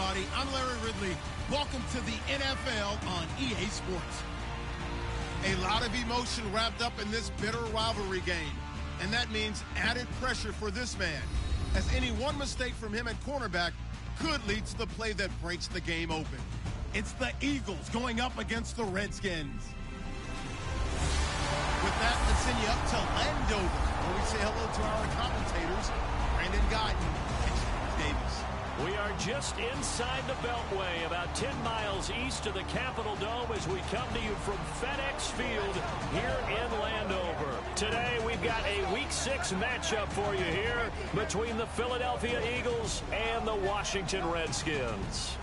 everybody. I'm Larry Ridley. Welcome to the NFL on EA Sports. A lot of emotion wrapped up in this bitter rivalry game, and that means added pressure for this man, as any one mistake from him at cornerback could lead to the play that breaks the game open. It's the Eagles going up against the Redskins. With that, let's send you up to Landover, where we say hello to our commentators, Brandon Guyton and Steve Davis. We are just inside the Beltway, about 10 miles east of the Capitol Dome as we come to you from FedEx Field here in Landover. Today, we've got a Week 6 matchup for you here between the Philadelphia Eagles and the Washington Redskins.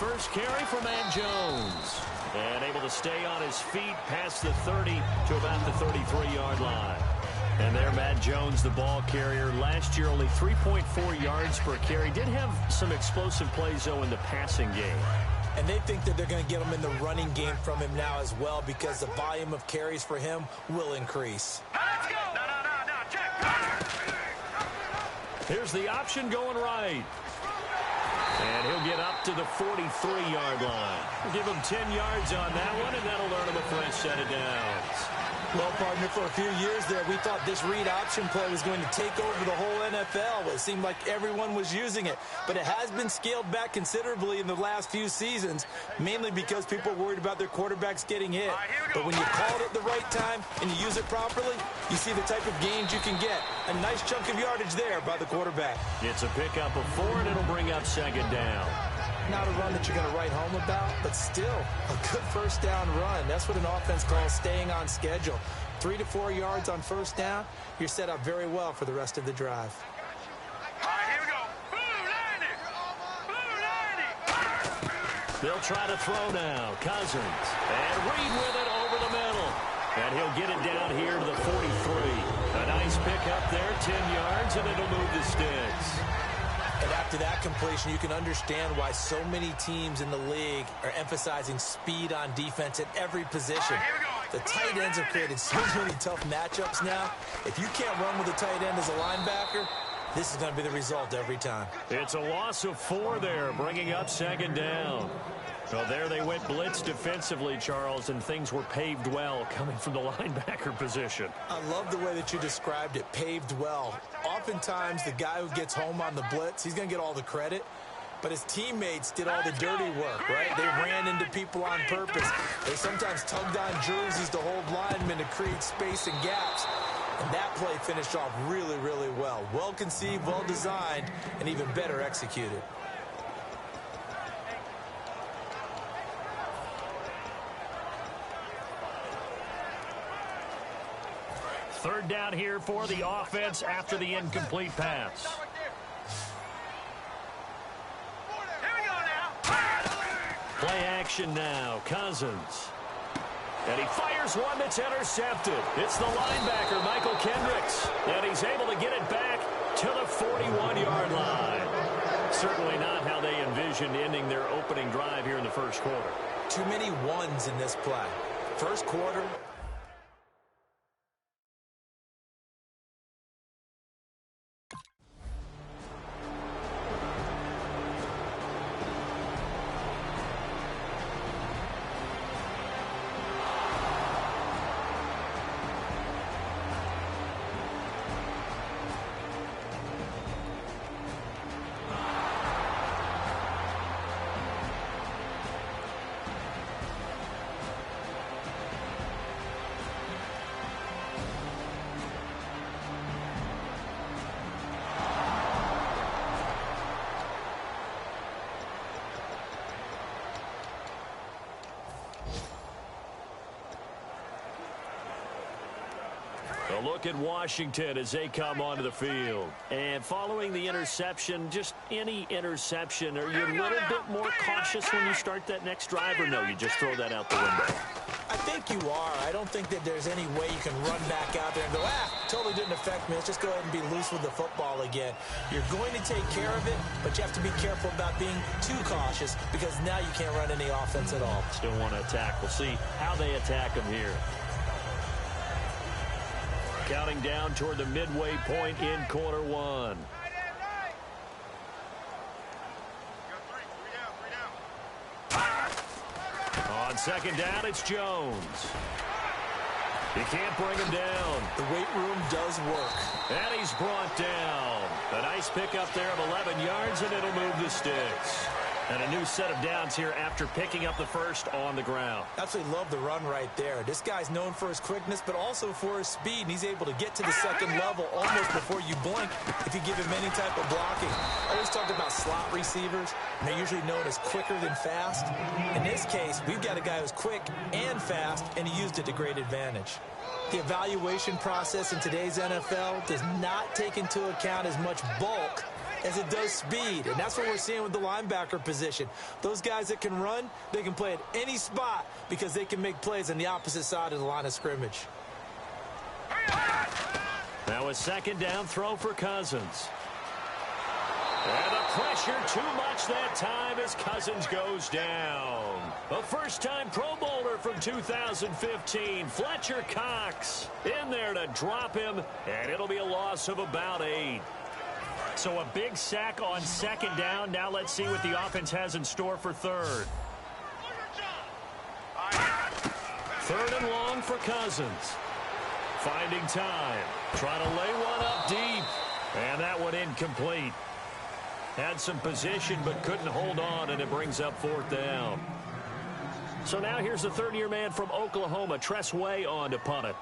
first carry for Matt Jones. And able to stay on his feet past the 30 to about the 33-yard line. And there, Matt Jones, the ball carrier. Last year, only 3.4 yards per carry. Did have some explosive plays, though, in the passing game. And they think that they're going to get him in the running game from him now as well, because the volume of carries for him will increase. Let's go! No, check. Here's the option going right. And he'll get up to the 43-yard line. We'll give him 10 yards on that one, and that'll earn him a fresh set of downs. Well, partner, for a few years there, we thought this read option play was going to take over the whole NFL. It seemed like everyone was using it. But it has been scaled back considerably in the last few seasons, mainly because people are worried about their quarterbacks getting hit. But when you call it at the right time and you use it properly, you see the type of gains you can get. A nice chunk of yardage there by the quarterback. It's a pickup of 4, and it'll bring up second down. Not a run that you're going to write home about, but still a good first down run. That's what an offense calls staying on schedule. 3 to 4 yards on first down, you're set up very well for the rest of the drive. All right, here we go. Blue landing. They'll try to throw now. Cousins. And Reed with it over the middle. And he'll get it down here to the 43. A nice pickup there, 10 yards, and it'll move the sticks. And after that completion, you can understand why so many teams in the league are emphasizing speed on defense at every position. The tight ends have created so many tough matchups now. If you can't run with a tight end as a linebacker, this is going to be the result every time. It's a loss of 4 there, bringing up second down. Well, there they went blitz defensively, Charles, and things were paved well coming from the linebacker position. I love the way that you described it, paved well. Oftentimes, the guy who gets home on the blitz, he's going to get all the credit. But his teammates did all the dirty work, right? They ran into people on purpose. They sometimes tugged on jerseys to hold linemen to create space and gaps. And that play finished off really, really well. Well conceived, well designed, and even better executed. Third down here for the offense after the incomplete pass. Play action now. Cousins. And he fires one that's intercepted. It's the linebacker, Michael Kendricks. And he's able to get it back to the 41-yard line. Certainly not how they envisioned ending their opening drive here in the first quarter. Too many ones in this play. First quarter. A look at Washington as they come onto the field. And following the interception, just any interception, are you a little bit more cautious when you start that next drive, or no, you just throw that out the window? I think you are. I don't think that there's any way you can run back out there and go, totally didn't affect me. Let's just go ahead and be loose with the football again. You're going to take care of it, but you have to be careful about being too cautious, because now you can't run any offense at all. Still want to attack. We'll see how they attack them here. Counting down toward the midway point in quarter one. On second down, it's Jones. He can't bring him down. The weight room does work. And he's brought down. A nice pickup there of 11 yards, and it'll move the sticks. And a new set of downs here after picking up the first on the ground. Absolutely love the run right there. This guy's known for his quickness, but also for his speed. And he's able to get to the second level almost before you blink if you give him any type of blocking. I always talk about slot receivers, and they're usually known as quicker than fast. In this case, we've got a guy who's quick and fast, and he used it to great advantage. The evaluation process in today's NFL does not take into account as much bulk as it does speed, and that's what we're seeing with the linebacker position. Those guys that can run, they can play at any spot because they can make plays on the opposite side of the line of scrimmage. Now a second down throw for Cousins. And the pressure too much that time as Cousins goes down. A first-time Pro Bowler from 2015, Fletcher Cox, in there to drop him, and it'll be a loss of about 8. So a big sack on second down. Now let's see what the offense has in store for third. Third and long for Cousins. Finding time. Trying to lay one up deep. And that one incomplete. Had some position but couldn't hold on, and it brings up fourth down. So now here's the third-year man from Oklahoma, Tress Way, on to punt it.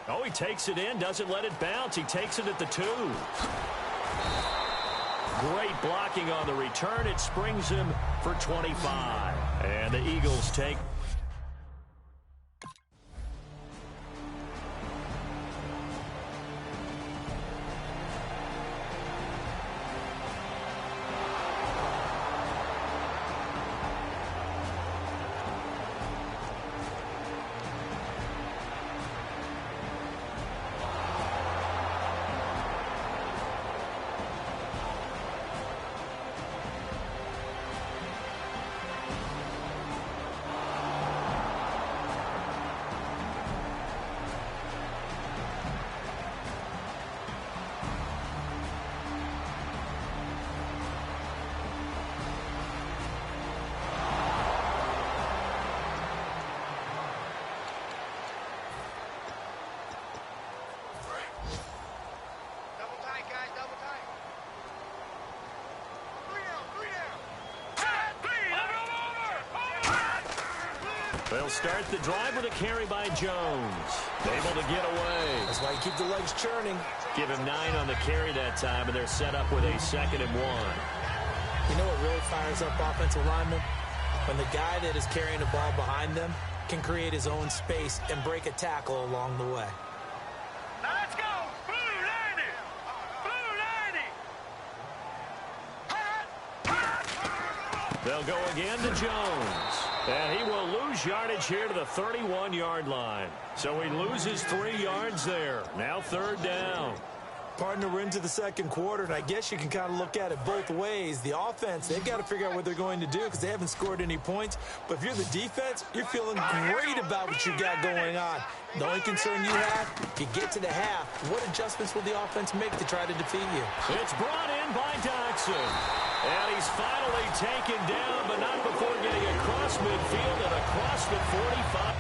Oh, he takes it in, doesn't let it bounce. He takes it at the 2. Great blocking on the return. It springs him for 25. And the Eagles take... They'll start the drive with a carry by Jones. Able to get away. That's why you keep the legs churning. Give him 9 on the carry that time, and they're set up with a 2nd and 1. You know what really fires up offensive linemen? When the guy that is carrying the ball behind them can create his own space and break a tackle along the way. Now let's go. Blue 90. Blue 90. They'll go again to Jones. And he will lose yardage here to the 31-yard line. So he loses 3 yards there. Now third down. Partner, we're into the second quarter, and I guess you can kind of look at it both ways. The offense, they've got to figure out what they're going to do because they haven't scored any points. But if you're the defense, you're feeling great about what you got going on. The only concern you have, you get to the half. What adjustments will the offense make to try to defeat you? It's brought in by Dotson. And he's finally taken down, but not before getting across midfield and across the 45.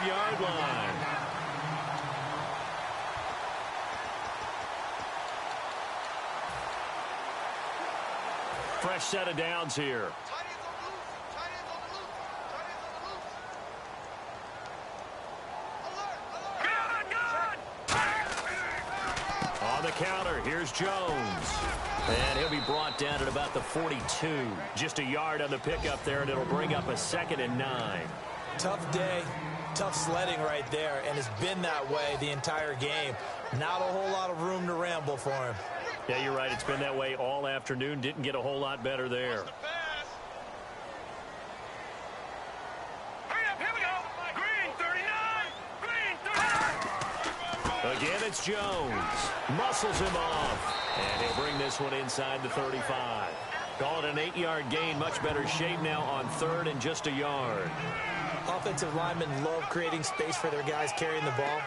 Yard line. Fresh set of downs here. On the counter, here's Jones. And he'll be brought down at about the 42. Just a yard on the pickup there, and it'll bring up a 2nd and 9. Tough day. Tough sledding right there, and it's been that way the entire game. Not a whole lot of room to ramble for him. Yeah, you're right. It's been that way all afternoon. Didn't get a whole lot better there. Hurry up, here we go. Green 39. Green 39. Again, it's Jones. Muscles him off. And he'll bring this one inside the 35. Call it an 8-yard gain. Much better shape now on third and just a yard. Offensive linemen love creating space for their guys carrying the ball.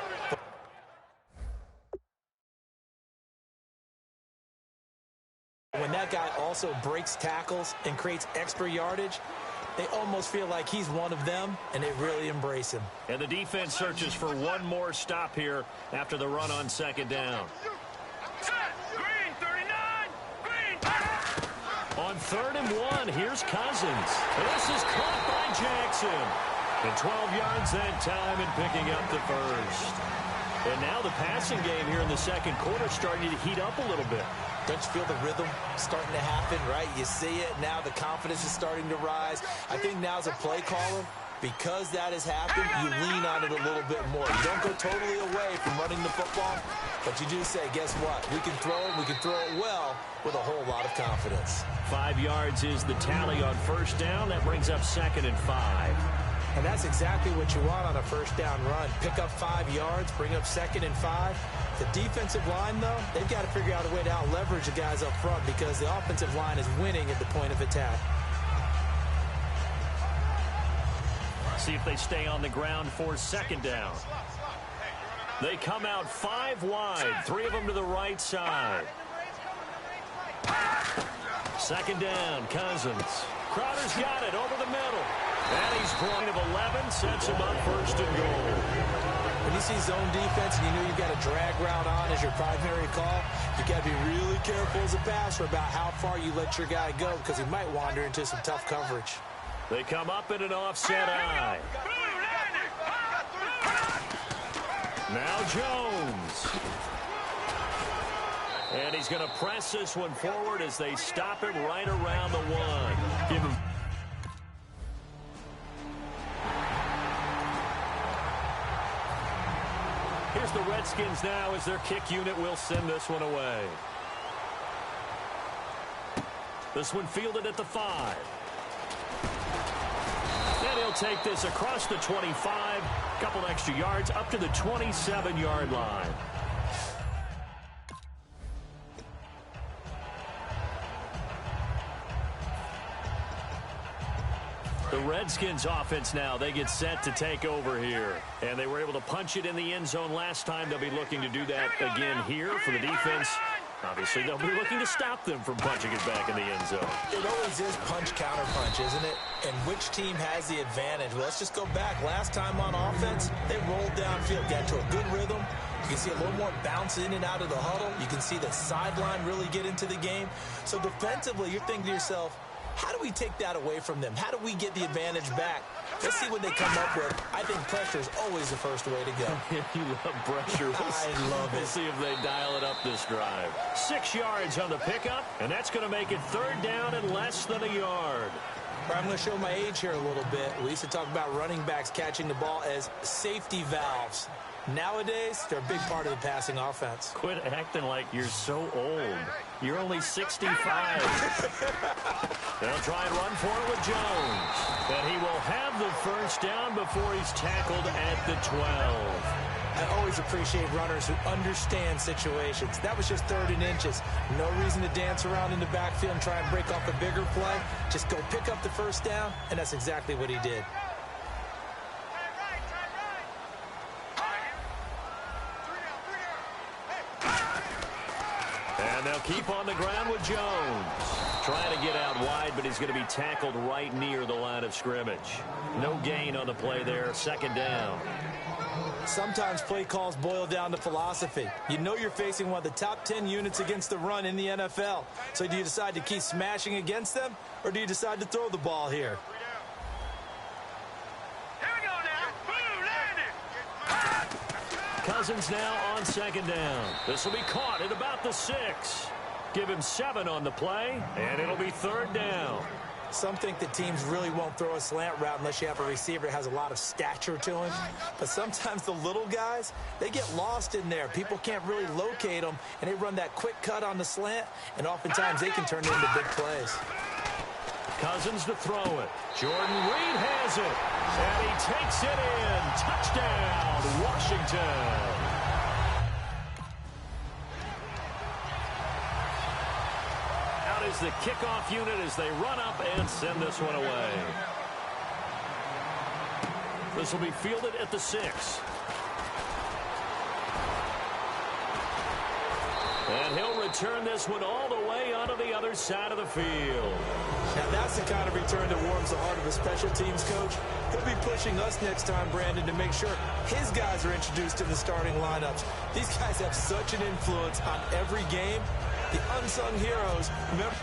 When that guy also breaks tackles and creates extra yardage, they almost feel like he's one of them, and they really embrace him. And the defense searches for one more stop here after the run on second down. Green, 39. Green. On 3rd and 1, here's Cousins. This is caught by Jackson. And 12 yards that time and picking up the first. And now the passing game here in the second quarter starting to heat up a little bit. Don't you feel the rhythm starting to happen, right? You see it. Now the confidence is starting to rise. I think now as a play caller, because that has happened, you lean on it a little bit more. You don't go totally away from running the football, but you do say, guess what? We can throw it. We can throw it well with a whole lot of confidence. 5 yards is the tally on first down. That brings up 2nd and 5. And that's exactly what you want on a first down run. Pick up 5 yards, bring up 2nd and 5. The defensive line, though, they've got to figure out a way to out-leverage the guys up front because the offensive line is winning at the point of attack. See if they stay on the ground for second down. They come out 5 wide, 3 of them to the right side. Second down, Cousins. Crowder's got it over the middle. And he's point of 11, sets him up 1st and goal. When you see zone defense and you know you've got a drag route on as your primary call, you got to be really careful as a passer about how far you let your guy go because he might wander into some tough coverage. They come up in an offset eye. Now Jones. And he's going to press this one forward as they stop him right around the 1. Give him. Here's the Redskins now as their kick unit will send this one away. This one fielded at the 5. And he'll take this across the 25, couple extra yards up to the 27-yard line. The Redskins offense now, they get set to take over here. And they were able to punch it in the end zone last time. They'll be looking to do that again here for the defense. Obviously, they'll be looking to stop them from punching it back in the end zone. It always is punch-counter-punch, isn't it? And which team has the advantage? Well, let's just go back. Last time on offense, they rolled downfield, got to a good rhythm. You can see a little more bounce in and out of the huddle. You can see the sideline really get into the game. So defensively, you're thinking to yourself, how do we take that away from them? How do we get the advantage back? Let's see what they come up with. I think pressure is always the first way to go. You love pressure. I love it. We'll see if they dial it up this drive. 6 yards on the pickup, and that's going to make it 3rd down and less than a yard. I'm going to show my age here a little bit. We used to talk about running backs catching the ball as safety valves. Nowadays, they're a big part of the passing offense. Quit acting like you're so old. You're only 65. They'll try and run for it with Jones. And he will have the first down before he's tackled at the 12. I always appreciate runners who understand situations. That was just 3rd and inches. No reason to dance around in the backfield and try and break off a bigger play. Just go pick up the first down, and that's exactly what he did. And they'll keep on the ground with Jones. Trying to get out wide, but he's going to be tackled right near the line of scrimmage. No gain on the play there. 2nd down. Sometimes play calls boil down to philosophy. You know you're facing one of the top 10 units against the run in the NFL. So do you decide to keep smashing against them, or do you decide to throw the ball here? Here we go now. Boom, landed. Cousins now on 2nd down. This will be caught at about the 6. Give him 7 on the play, and it'll be 3rd down. Some think that teams really won't throw a slant route unless you have a receiver that has a lot of stature to him. But sometimes the little guys, they get lost in there. People can't really locate them, and they run that quick cut on the slant, and oftentimes they can turn it into big plays. Cousins to throw it. Jordan Reed has it, and he takes it in. Touchdown, Washington. is the kickoff unit as they run up and send this one away. This will be fielded at the 6. And he'll return this one all the way onto the other side of the field. Now that's the kind of return that warms the heart of a special teams coach. He'll be pushing us next time, Brandon, to make sure his guys are introduced to the starting lineups. These guys have such an influence on every game. The unsung heroes. Remember?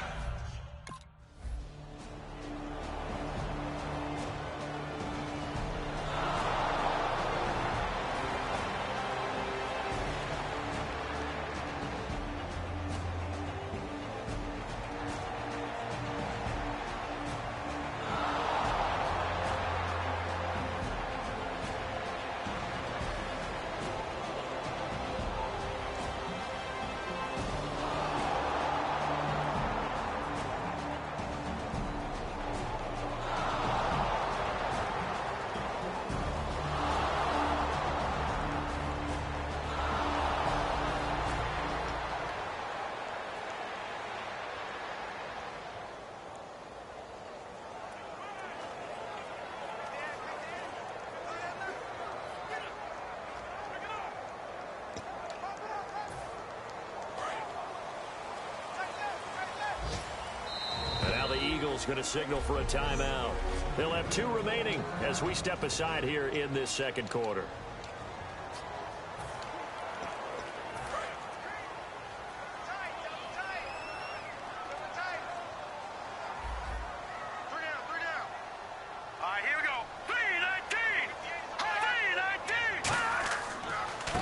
Going to signal for a timeout. They'll have 2 remaining as we step aside here in this second quarter.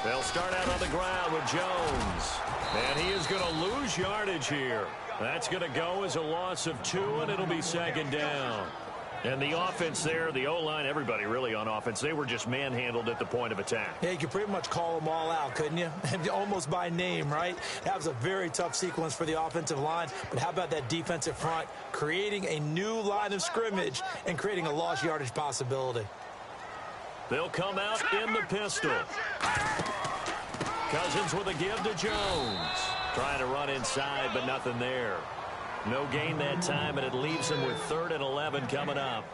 They'll start out on the ground with Jones. And he is going to lose yardage here. That's going to go as a loss of 2, and it'll be second down. And the offense there, the O-line, everybody really on offense, they were just manhandled at the point of attack. Yeah, you could pretty much call them all out, couldn't you? Almost by name, right? That was a very tough sequence for the offensive line. But how about that defensive front creating a new line of scrimmage and creating a lost yardage possibility? They'll come out in the pistol. Cousins with a give to Jones. Trying to run inside, but nothing there. No gain that time, and it leaves him with 3rd and 11 coming up.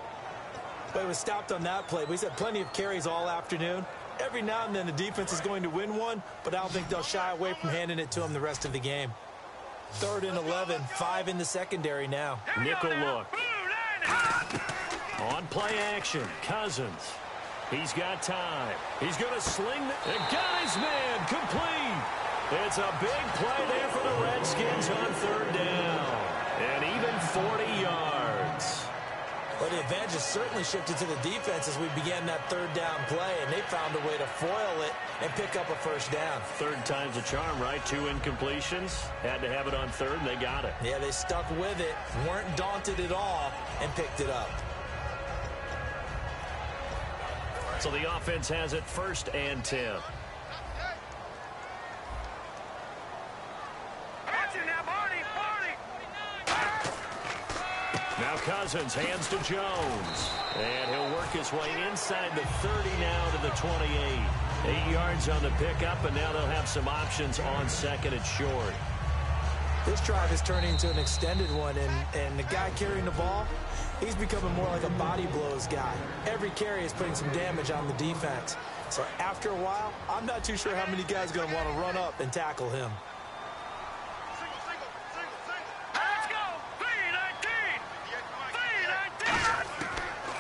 But it was stopped on that play. We've had plenty of carries all afternoon. Every now and then the defense is going to win one, but I don't think they'll shy away from handing it to him the rest of the game. 3rd and 11, 5 in the secondary now. Nickel look. On play action, Cousins. He's got time. He's going to sling and got his man complete. It's a big play there for the Redskins on 3rd down. And even 40 yards. Well, the advantage has certainly shifted to the defense as we began that 3rd down play, and they found a way to foil it and pick up a 1st down. 3rd time's a charm, right? 2 incompletions. Had to have it on 3rd, and they got it. Yeah, they stuck with it, weren't daunted at all, and picked it up. So the offense has it 1st and 10. Now Cousins hands to Jones. And he'll work his way inside the 30 now to the 28. 8 yards on the pickup, and now they'll have some options on 2nd and short. This drive is turning into an extended one, and the guy carrying the ball, he's becoming more like a body blows guy. Every carry is putting some damage on the defense. So after a while, I'm not too sure how many guys are going to want to run up and tackle him.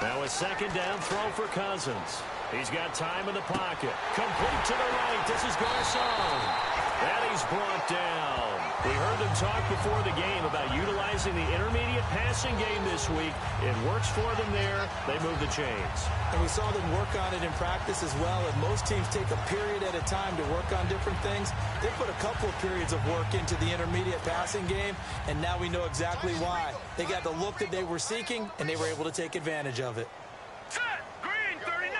Now a 2nd down throw for Cousins. He's got time in the pocket. Complete to the right. This is Garcon. And he's brought down. We heard them talk before the game about utilizing the intermediate passing game this week. It works for them there. They move the chains. And we saw them work on it in practice as well. And most teams take a period at a time to work on different things. They put a couple of periods of work into the intermediate passing game, and now we know exactly why. They got the look that they were seeking, and they were able to take advantage of it. Green 39!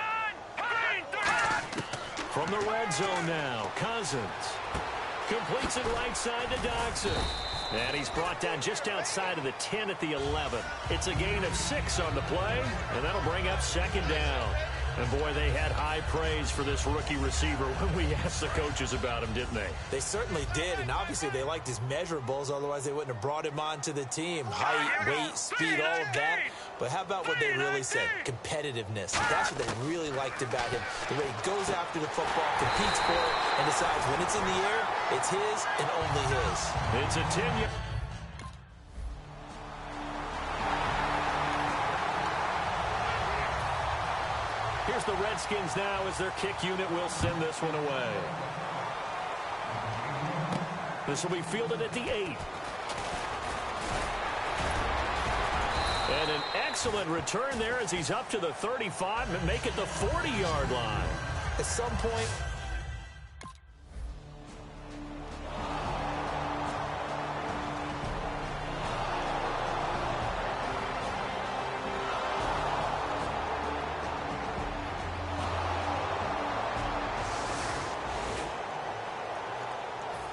Green 39! From the red zone now, Cousins. Completes it right side to Doxson. And he's brought down just outside of the 10 at the 11. It's a gain of 6 on the play, and that'll bring up 2nd down. And, boy, they had high praise for this rookie receiver when we asked the coaches about him, didn't they? They certainly did, and obviously they liked his measurables. Otherwise, they wouldn't have brought him onto the team. Height, weight, speed, all of that. But how about what they really said? Competitiveness. That's what they really liked about him. The way he goes after the football, competes for it, and decides when it's in the air, it's his and only his. It's a 10-yard. Here's the Redskins now as their kick unit will send this one away. This will be fielded at the 8. And an excellent return there as he's up to the 35 and make it the 40-yard line. At some point,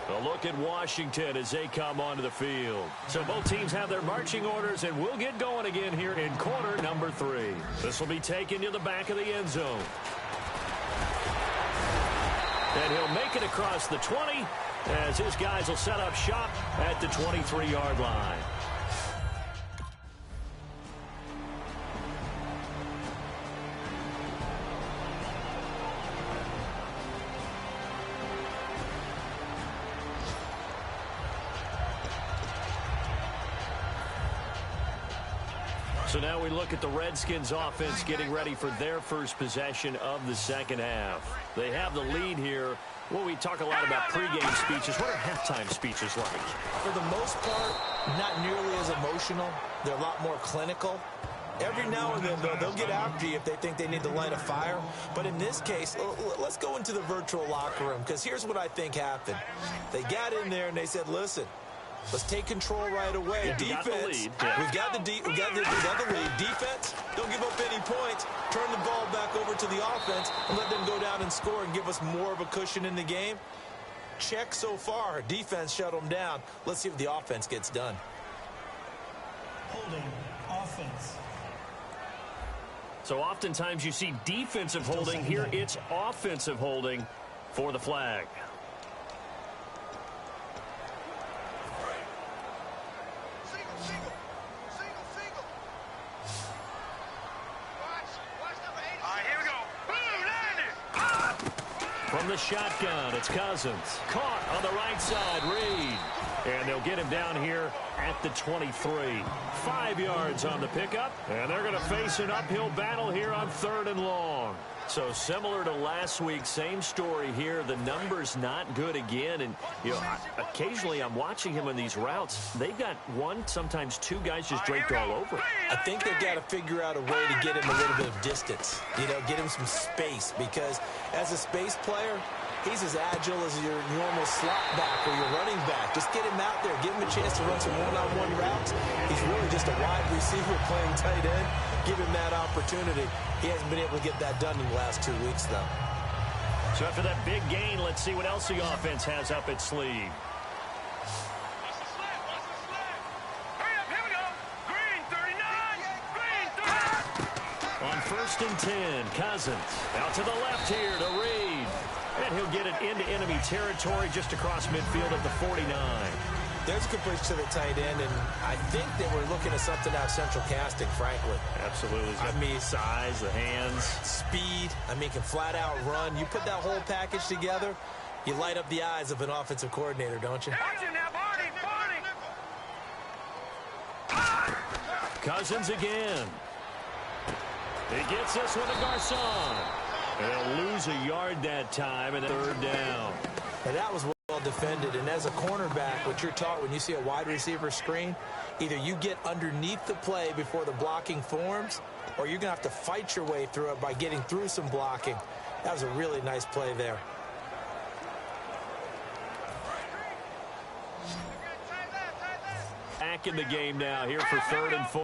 a look at Washington as they come onto the field. So both teams have their marching orders, and we'll get going again here in quarter number 3. This will be taken to the back of the end zone. And he'll make it across the 20 as his guys will set up shop at the 23-yard line. So now we look at the Redskins offense getting ready for their first possession of the second half. They have the lead here. Well, we talk a lot about pregame speeches. What are halftime speeches like? for the most part, not nearly as emotional. They're a lot more clinical. Every now and then, though, they'll get after you if they think they need to light a fire. But in this case, let's go into the virtual locker room, because here's what I think happened. They got in there and they said, listen, let's take control right away. Yeah, Defense, we've got the lead. we got the lead. Defense, don't give up any points. Turn the ball back over to the offense and let them go down and score and give us more of a cushion in the game. Check so far. Defense shut them down. Let's see if the offense gets done. Holding offense. So oftentimes you see defensive holding. Here it's offensive holding for the flag. From the shotgun, it's Cousins. Caught on the right side, Reed. And they'll get him down here at the 23. 5 yards on the pickup. And they're going to face an uphill battle here on 3rd and long. So similar to last week, same story here. The number's not good again. And, you know, occasionally I'm watching him in these routes. They've got one, sometimes two guys just draped all over. I think they've got to figure out a way to get him a little bit of distance. You know, get him some space, because as a space player, he's as agile as your normal slot back or your running back. Just get him out there. Give him a chance to run some one-on-one routes. He's really just a wide receiver playing tight end. Give him that opportunity. He hasn't been able to get that done in the last 2 weeks, though. So after that big gain, let's see what else the offense has up its sleeve. On 1st and 10, Cousins out to the left here to Reed. And he'll get it into enemy territory just across midfield at the 49. There's a completion to the tight end, and I think they were looking at something out of central casting, frankly. Absolutely. I mean, size, the hands. Speed. I mean, can flat out run. You put that whole package together, you light up the eyes of an offensive coordinator, don't you? Watch him now, Barney! Cousins again. He gets this one to Garcon. And they'll lose a yard that time, and 3rd down. And that was well defended. And as a cornerback, what you're taught when you see a wide receiver screen, either you get underneath the play before the blocking forms, or you're going to have to fight your way through it by getting through some blocking. That was a really nice play there. Back in the game now here for 3rd and 4.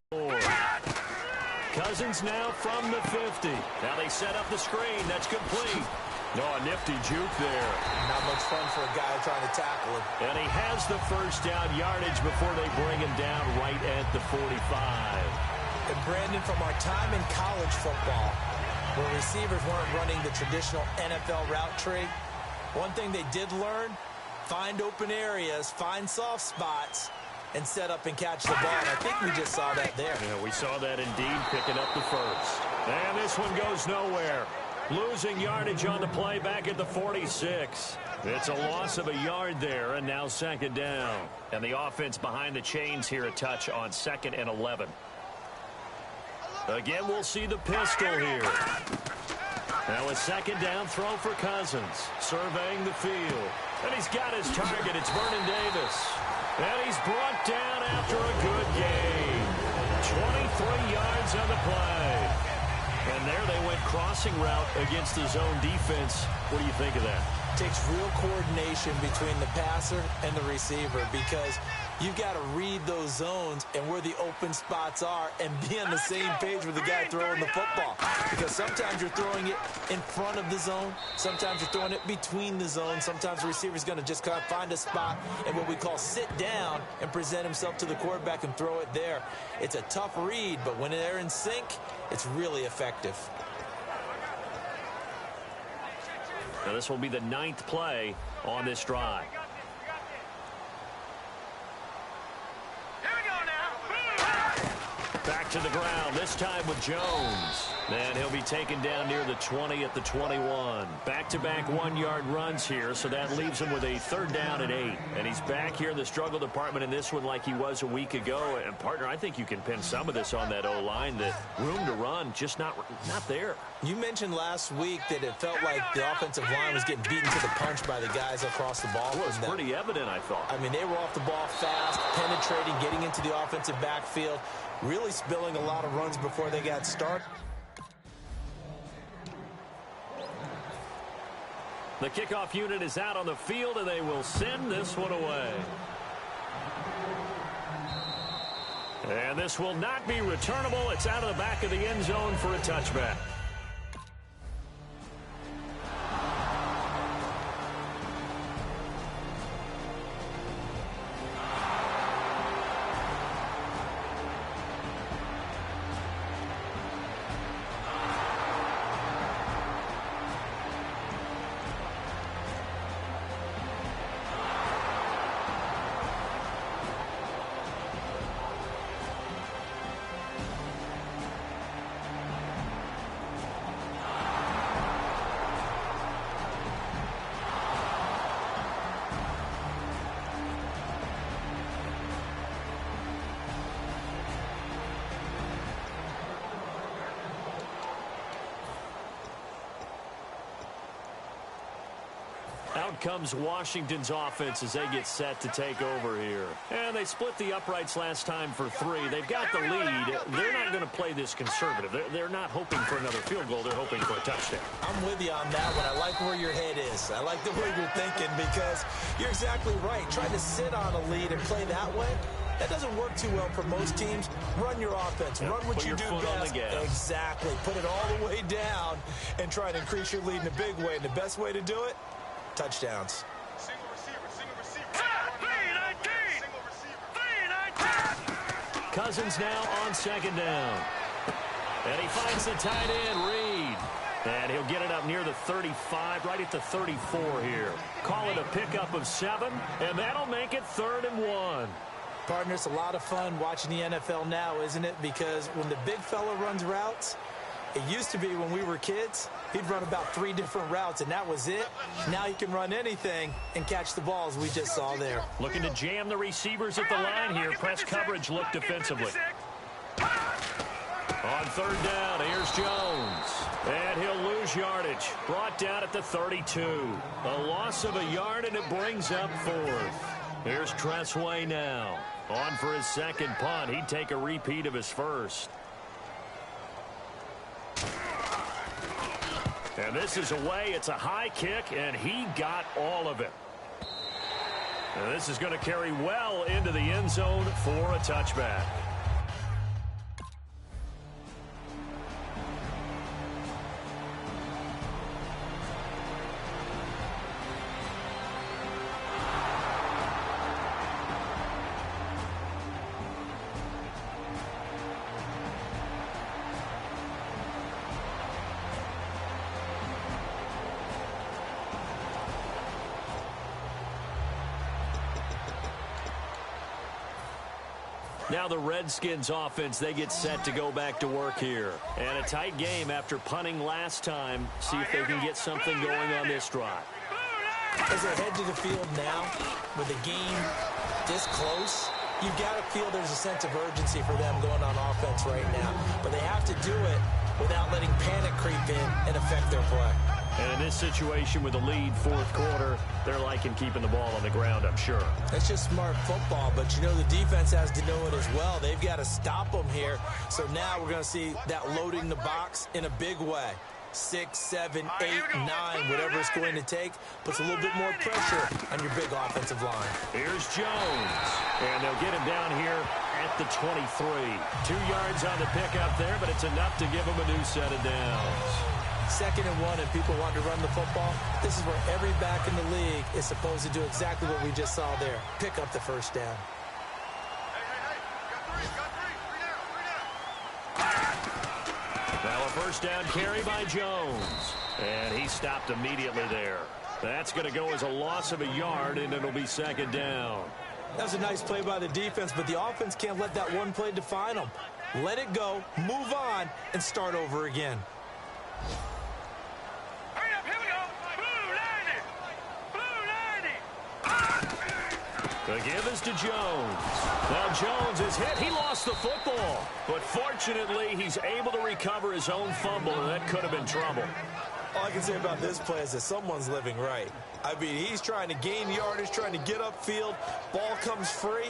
Cousins now from the 50. Now they set up the screen. That's complete. No, a nifty juke there. Not much fun for a guy trying to tackle him. And he has the 1st down yardage before they bring him down right at the 45. And Brandon, from our time in college football, where receivers weren't running the traditional NFL route tree. One thing they did learn, find open areas, find soft spots, and set up and catch the ball. And I think we just saw that there. Yeah, we saw that indeed, picking up the first. And this one goes nowhere. Losing yardage on the play back at the 46. It's a loss of a yard there, and now second down. And the offense behind the chains here, a touch on 2nd and 11. Again, we'll see the pistol here. Now a second down throw for Cousins. Surveying the field. And he's got his target. It's Vernon Davis. And he's brought down after a good game. 23 yards on the play. And there they went crossing route against the zone defense. What do you think of that? Takes real coordination between the passer and the receiver, because you've got to read those zones and where the open spots are and be on the same page with the guy throwing the football. Because sometimes you're throwing it in front of the zone. Sometimes you're throwing it between the zones. Sometimes the receiver's going to just kind of find a spot and what we call sit down and present himself to the quarterback and throw it there. It's a tough read, but when they're in sync, it's really effective. Now this will be the 9th play on this drive. Back to the ground, this time with Jones. And he'll be taken down near the 20 at the 21. Back-to-back 1-yard runs here, so that leaves him with a 3rd down and 8. And he's back here in the struggle department in this one like he was a week ago. And, partner, I think you can pin some of this on that O-line. The room to run, just not there. You mentioned last week that it felt like the offensive line was getting beaten to the punch by the guys across the ball. Well, it was pretty evident, I thought. I mean, they were off the ball fast, penetrating, getting into the offensive backfield, really spilling a lot of runs before they got started. The kickoff unit is out on the field, and they will send this one away. And this will not be returnable. It's out of the back of the end zone for a touchback. Out comes Washington's offense as they get set to take over here. And they split the uprights last time for 3. They've got the lead. They're not going to play this conservative. They're not hoping for another field goal. They're hoping for a touchdown. I'm with you on that one. I like where your head is. I like the way you're thinking, because you're exactly right. Trying to sit on a lead and play that way, that doesn't work too well for most teams. Run your offense. Run what you do best. Exactly. Put it all the way down and try to increase your lead in a big way. And the best way to do it, touchdowns. Single receiver. Cousins now on 2nd down. And he finds the tight end, Reed. And he'll get it up near the 35, right at the 34 here. Call it a pickup of 7, and that'll make it 3rd and 1. Partner, it's a lot of fun watching the NFL now, isn't it? Because when the big fella runs routes, it used to be when we were kids, he'd run about 3 different routes, and that was it. Now he can run anything and catch the balls we just saw there. Looking to jam the receivers at the line here. Press coverage look defensively. On 3rd down, here's Jones. And he'll lose yardage. Brought down at the 32. A loss of a yard, and it brings up 4th. Here's Tressway now. On for his 2nd punt. He'd take a repeat of his 1st. And this is away. It's a high kick, and he got all of it. And this is going to carry well into the end zone for a touchback. Now the Redskins offense, they get set to go back to work here. And a tight game after punting last time. See if they can get something going on this drive. As they head to the field now, with the game this close, you've got to feel there's a sense of urgency for them going on offense right now. But they have to do it without letting panic creep in and affect their play. And in this situation with the lead, fourth quarter, they're liking keeping the ball on the ground, I'm sure. That's just smart football, but you know the defense has to know it as well. They've got to stop them here. So now we're going to see that loading the box in a big way. 6, 7, 8, 9, whatever it's going to take, puts a little bit more pressure on your big offensive line. Here's Jones, and they'll get him down here at the 23. 2 yards on the pickup there, but it's enough to give him a new set of downs. 2nd and 1, and people want to run the football. This is where every back in the league is supposed to do exactly what we just saw there. Pick up the first down. Now a first down carry by Jones. And he stopped immediately there. That's going to go as a loss of a yard, and it'll be 2nd down. That was a nice play by the defense, but the offense can't let that one play define them. Let it go, move on, and start over again. Hurry up, here we go. Blue 90. Blue 90. The give is to Jones. Now Jones is hit. He lost the football. But fortunately, he's able to recover his own fumble, and that could have been trouble. All I can say about this play is that someone's living right. I mean, he's trying to gain yardage, trying to get upfield. Ball comes free.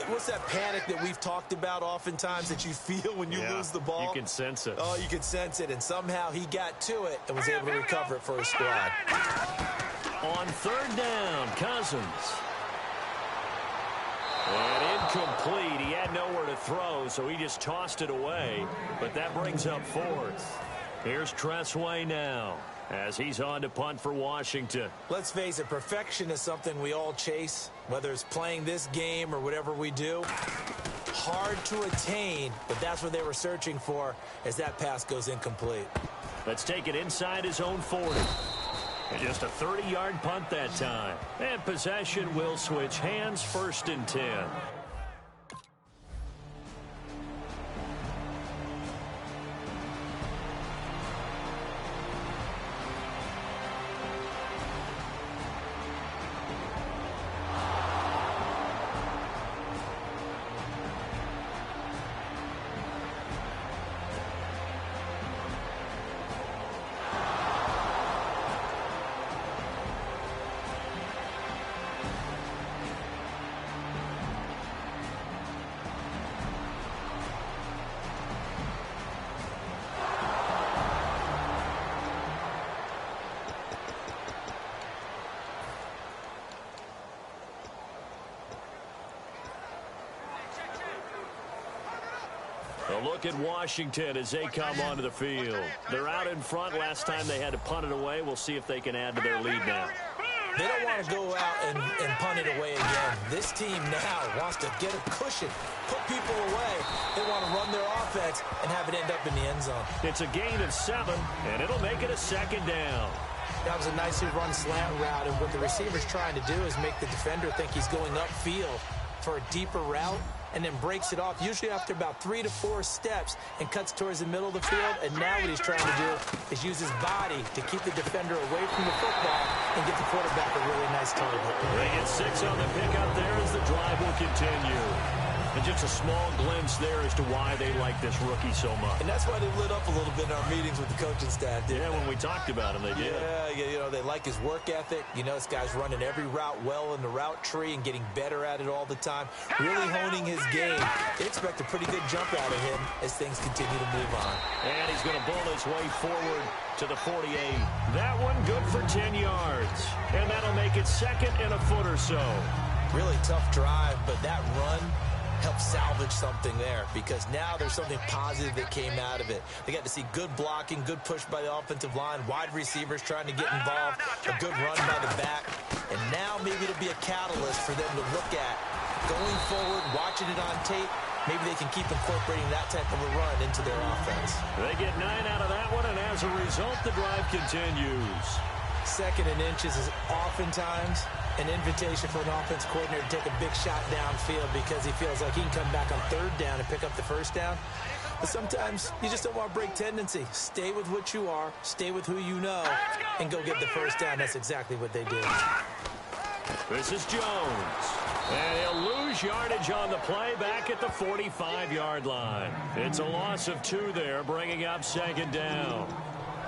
What's that panic that we've talked about oftentimes that you feel when you lose the ball? You can sense it. Oh, you can sense it, and somehow he got to it and was able to recover it for his squad. On 3rd down, Cousins. And incomplete. He had nowhere to throw, so he just tossed it away. But that brings up 4th. Here's Tressway now as he's on to punt for Washington. Let's face it, perfection is something we all chase, whether it's playing this game or whatever we do. Hard to attain, but that's what they were searching for as that pass goes incomplete. Let's take it inside his own 40. And just a 30-yard punt that time. And possession will switch hands, 1st and 10. A look at Washington as they come onto the field. They're out in front. Last time they had to punt it away. We'll see if they can add to their lead now. They don't want to go out and punt it away again. This team now wants to get a cushion, put people away. They want to run their offense and have it end up in the end zone. It's a gain of 7, and it'll make it a 2nd down. That was a nicely run slant route, and what the receiver's trying to do is make the defender think he's going upfield for a deeper route, and then breaks it off, usually after about 3 to 4 steps, and cuts towards the middle of the field. And now what he's trying to do is use his body to keep the defender away from the football and get the quarterback a really nice target. They get 6 on the pickup there as the drive will continue. And just a small glimpse there as to why they like this rookie so much. And that's why they lit up a little bit in our meetings with the coaching staff, didn't they? When we talked about him, they did. Yeah, you know, they like his work ethic. You know, this guy's running every route well in the route tree and getting better at it all the time, really honing his game. They expect a pretty good jump out of him as things continue to move on. And he's going to bull his way forward to the 48. That one good for 10 yards. And that'll make it 2nd and a foot or so. Really tough drive, but that run help salvage something there, because now there's something positive that came out of it. They got to see good blocking, good push by the offensive line, wide receivers trying to get involved, a good run by the back, and now maybe it'll be a catalyst for them to look at going forward, watching it on tape. Maybe they can keep incorporating that type of a run into their offense. They get 9 out of that one, and as a result, the drive continues. second and inches is oftentimes an invitation for an offense coordinator to take a big shot downfield because he feels like he can come back on third down and pick up the first down. But sometimes you just don't want to break tendency. Stay with what you are, stay with who you know, and go get the first down. That's exactly what they did. This is Jones. And he'll lose yardage on the play back at the 45-yard line. It's a loss of 2 there, bringing up second down.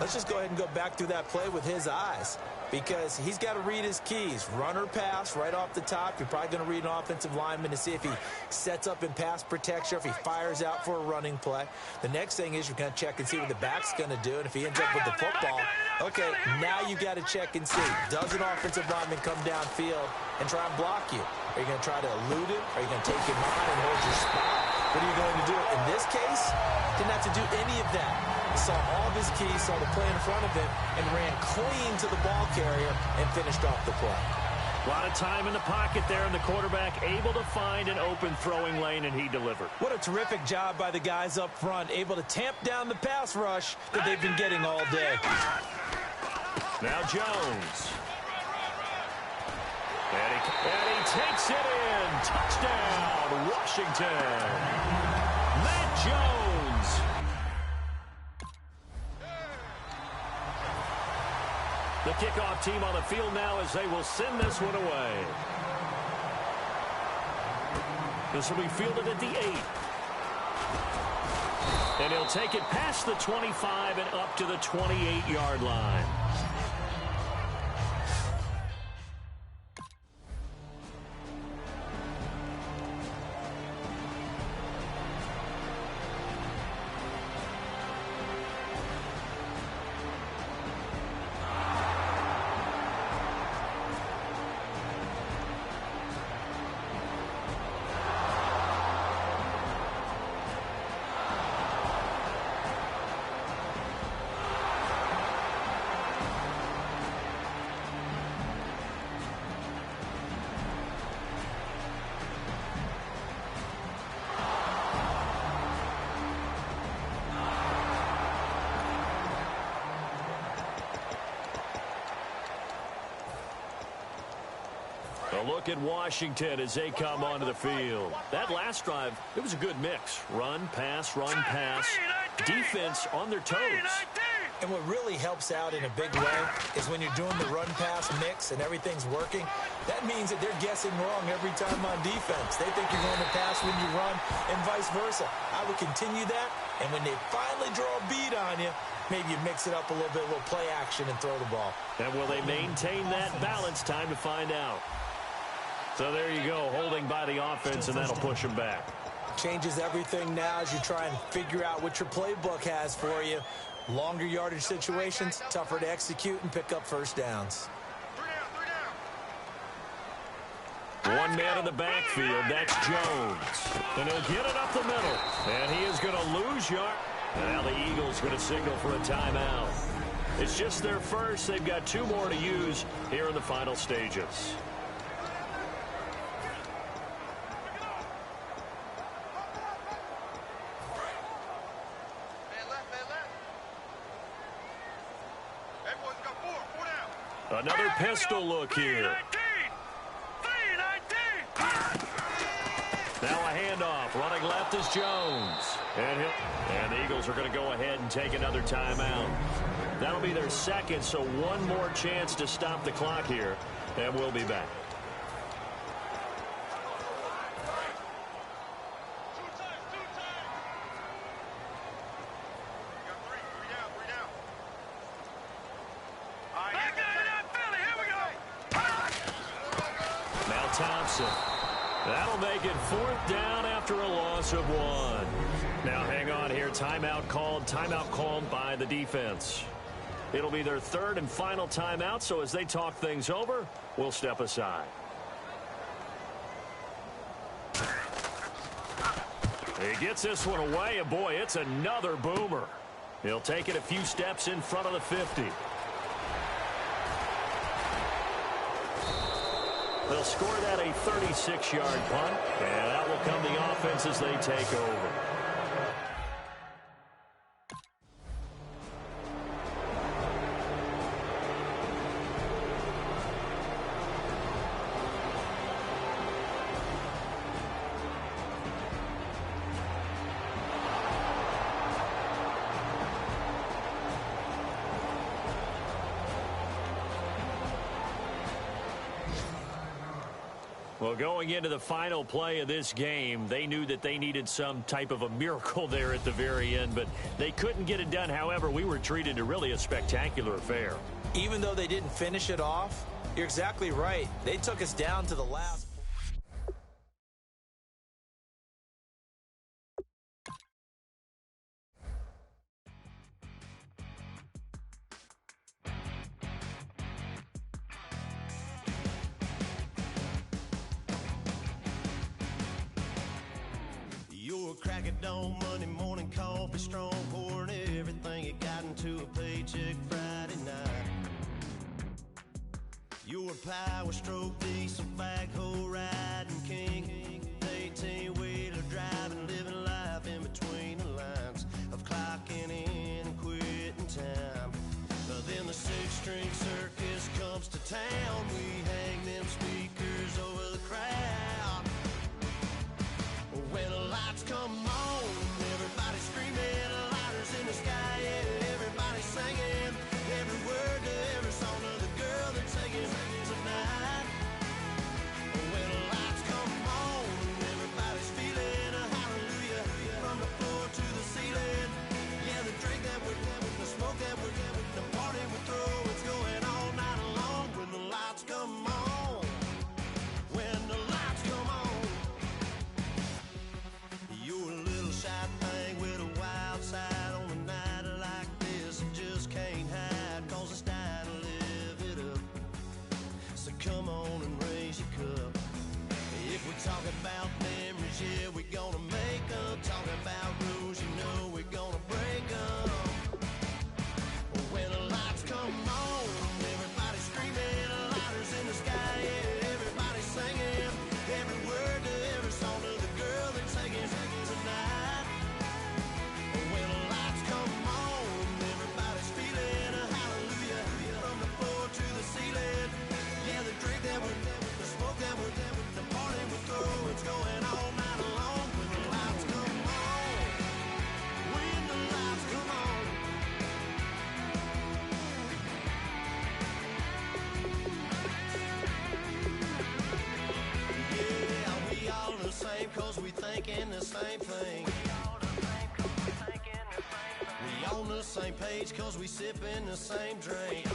Let's just go ahead and go back through that play with his eyes, because he's got to read his keys. Run or pass right off the top. You're probably going to read an offensive lineman to see if he sets up in pass protection, or if he fires out for a running play. The next thing is you're going to check and see what the back's going to do, and if he ends up with the football, okay, now you got to check and see. Does an offensive lineman come downfield and try and block you? Are you going to try to elude him? Are you going to take him on and hold your spot? What are you going to do? In this case, didn't have to do any of that. He saw all of his keys, saw the play in front of him, and ran clean to the ball carrier and finished off the play. A lot of time in the pocket there, and the quarterback able to find an open throwing lane, and he delivered. What a terrific job by the guys up front, able to tamp down the pass rush that they've been getting all day. Now Jones. And he takes it in. Touchdown, Washington. Matt Jones. The kickoff team on the field now as they will send this one away. This will be fielded at the 8. And he'll take it past the 25 and up to the 28-yard line. A look at Washington as they come onto the field. That last drive, it was a good mix. Run, pass, defense on their toes. And what really helps out in a big way is when you're doing the run-pass mix and everything's working, that means that they're guessing wrong every time on defense. They think you're going to pass when you run and vice versa. I would continue that, and when they finally draw a beat on you, maybe you mix it up a little bit, a little play action, and throw the ball. And will they maintain that balance? Time to find out. So there you go, holding by the offense, and that'll push them back. Changes everything now as you try and figure out what your playbook has for you. Longer yardage situations, tougher to execute and pick up first downs. One man in the backfield, that's Jones. And he'll get it up the middle. And he is going to lose yard. Now the Eagles going to signal for a timeout. It's just their first. They've got 2 more to use here in the final stages. Another pistol look here. Now a handoff. Running left is Jones. And the Eagles are going to go ahead and take another timeout. That'll be their second, so one more chance to stop the clock here. And we'll be back. That'll make it 4th down after a loss of 1. Now hang on here. Timeout called by the defense. It'll be their 3rd and final timeout, so as they talk things over, we'll step aside. He gets this one away, and boy, it's another boomer. He'll take it a few steps in front of the 50. They'll score that a 36-yard punt, and that will come the offense as they take over. Well, going into the final play of this game, they knew that they needed some type of a miracle there at the very end, but they couldn't get it done. However, we were treated to really a spectacular affair. Even though they didn't finish it off, you're exactly right. They took us down to the last. You're a crack at dawn, Monday morning coffee, strong, pouring everything you got into a paycheck Friday night. You're a power stroke, diesel backhoe riding king, 18-wheeler driving, living life in between the lines of clocking in and quitting time. Then the six-string circus comes to town. We hang them speakers over the crowd. When the lights come on, everybody screaming, lighters in the sky, yeah, everybody singing, every word to every song of the girl they're taking tonight. When the lights come on, everybody's feeling a hallelujah from the floor to the ceiling. Yeah, the drink that we're having, the smoke that we're having, the party we throw, it's going all night long. When the lights come on, when the lights come on. You're a little shy thing with a wild side on a night like this. You just can't hide, cause it's time to live it up. So come on and raise your cup. If we're talking about memories, yeah, we're gonna make them. Talking about rules, you know we're gonna break them. When the lights come on, everybody screaming, lighters in the sky, yeah, everybody singing, every word to every song of the girl they're taking tonight. When the lights come on, everybody's feeling a hallelujah from the floor to the ceiling. Yeah, the drink that we're having, the smoke that we're having, the party we throw, it's going all night long. When the lights come on, when the lights come on. Yeah, we all the same cause we thinking the same thing. We on the same page cause we sipping the same drink.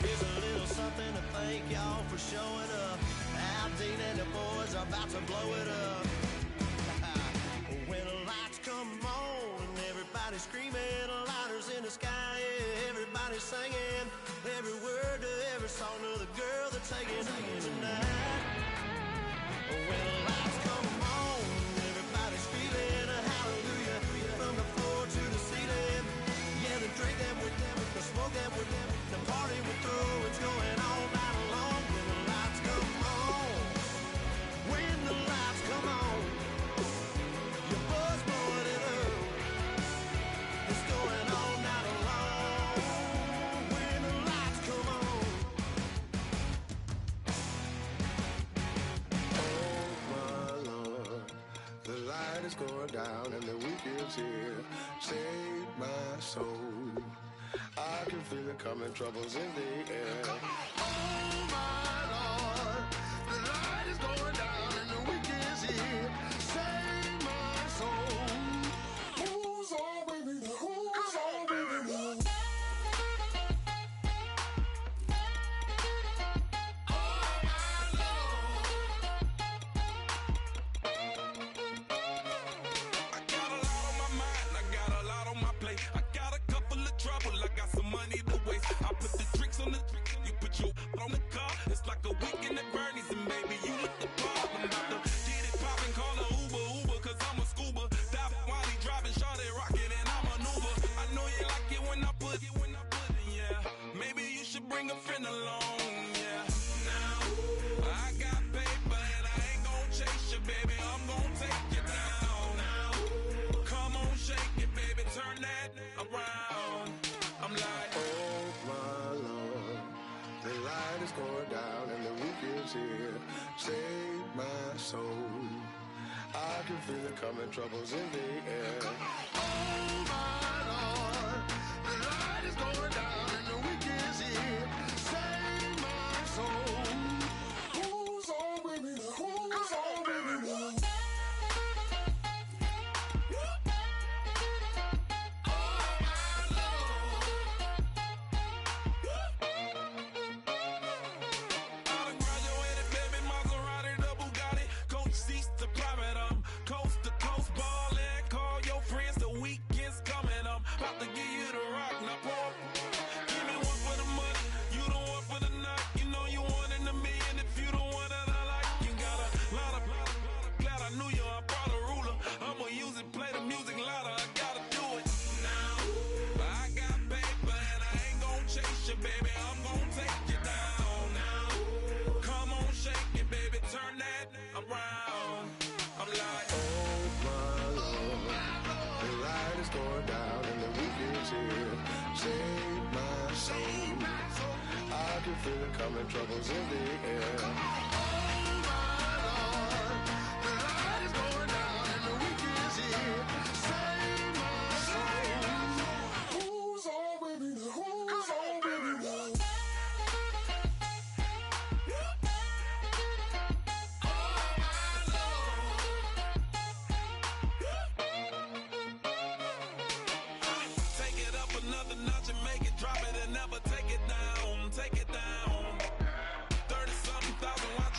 Here's a little something to thank y'all for showing up. Al Dean and the boys are about to blow it up. When the lights come on and everybody's screaming, lighters in the sky, yeah, everybody's singing, every word to every song of the girl they're taking tonight. When the lights come on, everybody's feeling a hallelujah from the floor to the ceiling. Yeah, the drink that we're having, the smoke that we're having, the party we throw, it's going all night long. When the lights come on, when the lights come on, your buzz blowing it up, it's going all night long. When the lights come on. Oh my Lord, the light is going down and the week is here. Save my soul. I can feel it coming, troubles in the air. Oh my Lord, the light is going down and the week is here. Save my soul. Who's all baby now? Who's all baby now? I got a lot on my mind, I got a lot on my plate. I got a couple of trouble, I got some money to waste. I put the tricks on the tricks, you put your on the car. It's like a weekend at Bernie's, and baby, you look the part. I'm about to get it poppin', call a Uber, cause I'm a scuba. Dive while he driving, shawty rockin', and I maneuver. I know you like it when I put it, yeah. Maybe you should bring a friend along, yeah. Now, I got paper, and I ain't gon' chase you, baby, I'm gon' take you down. Come on, shake it, baby, turn that around. I'm like, Oh my Lord, the light is going down and the week is here. Save my soul. I can feel it coming, troubles in the air. Oh my Lord, the light is going down and the week is here. Save my soul. is going down and the week is here. Save my soul. I can feel it coming, troubles in the air. Oh my Lord, the light is going down and the week is here. Save my soul. Who's on with me now? Who's on with me now? Another notch and make it, drop it and never take it down, take it down. 30-something thousand watts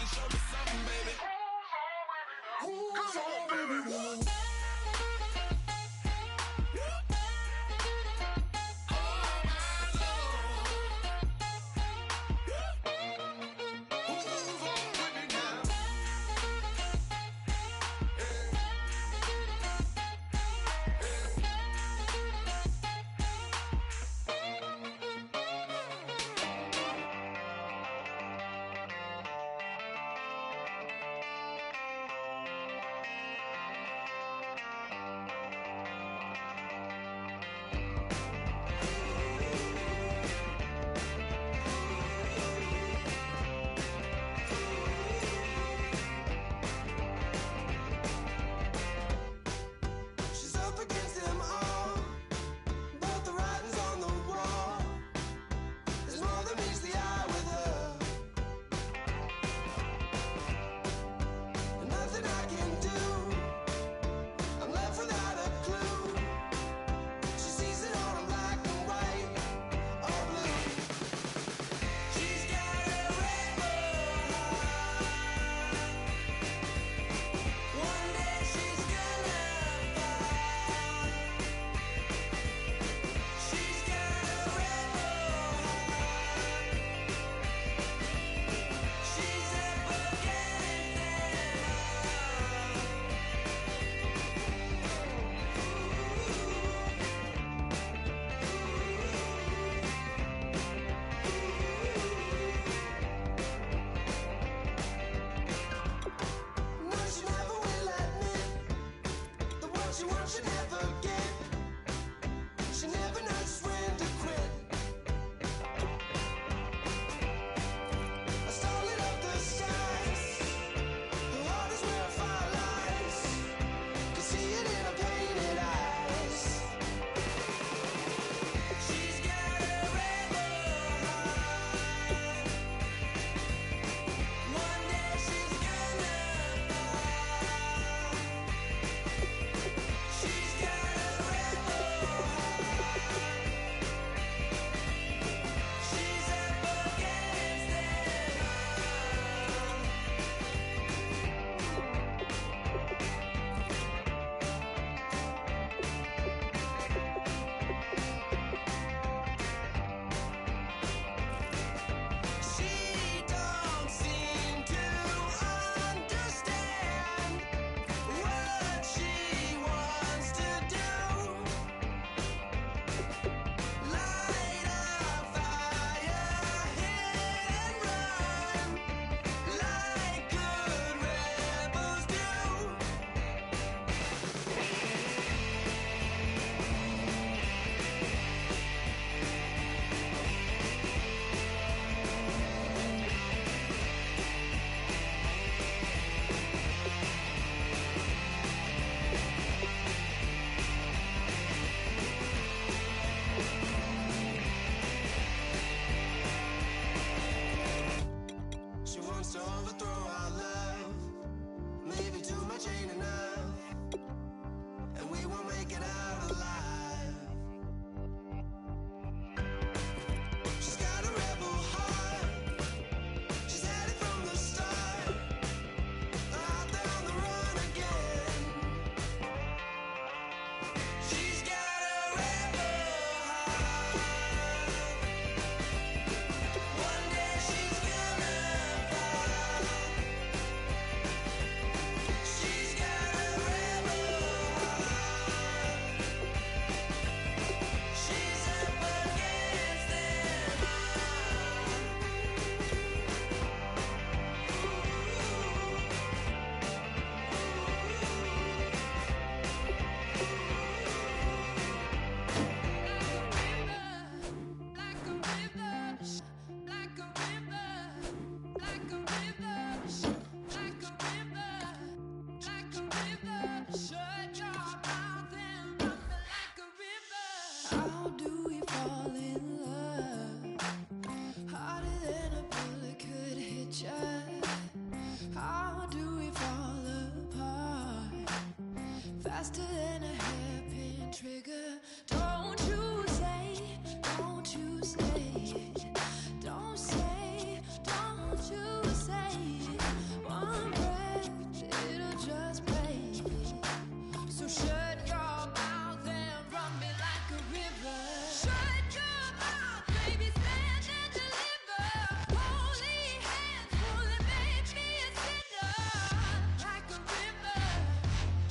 Don't you say, don't you say, don't say, don't you say, one breath, it'll just break. So shut your mouth and run me like a river. Shut your mouth, baby, stand and deliver. Holy hands, pulling, make me a sinner. Like a river,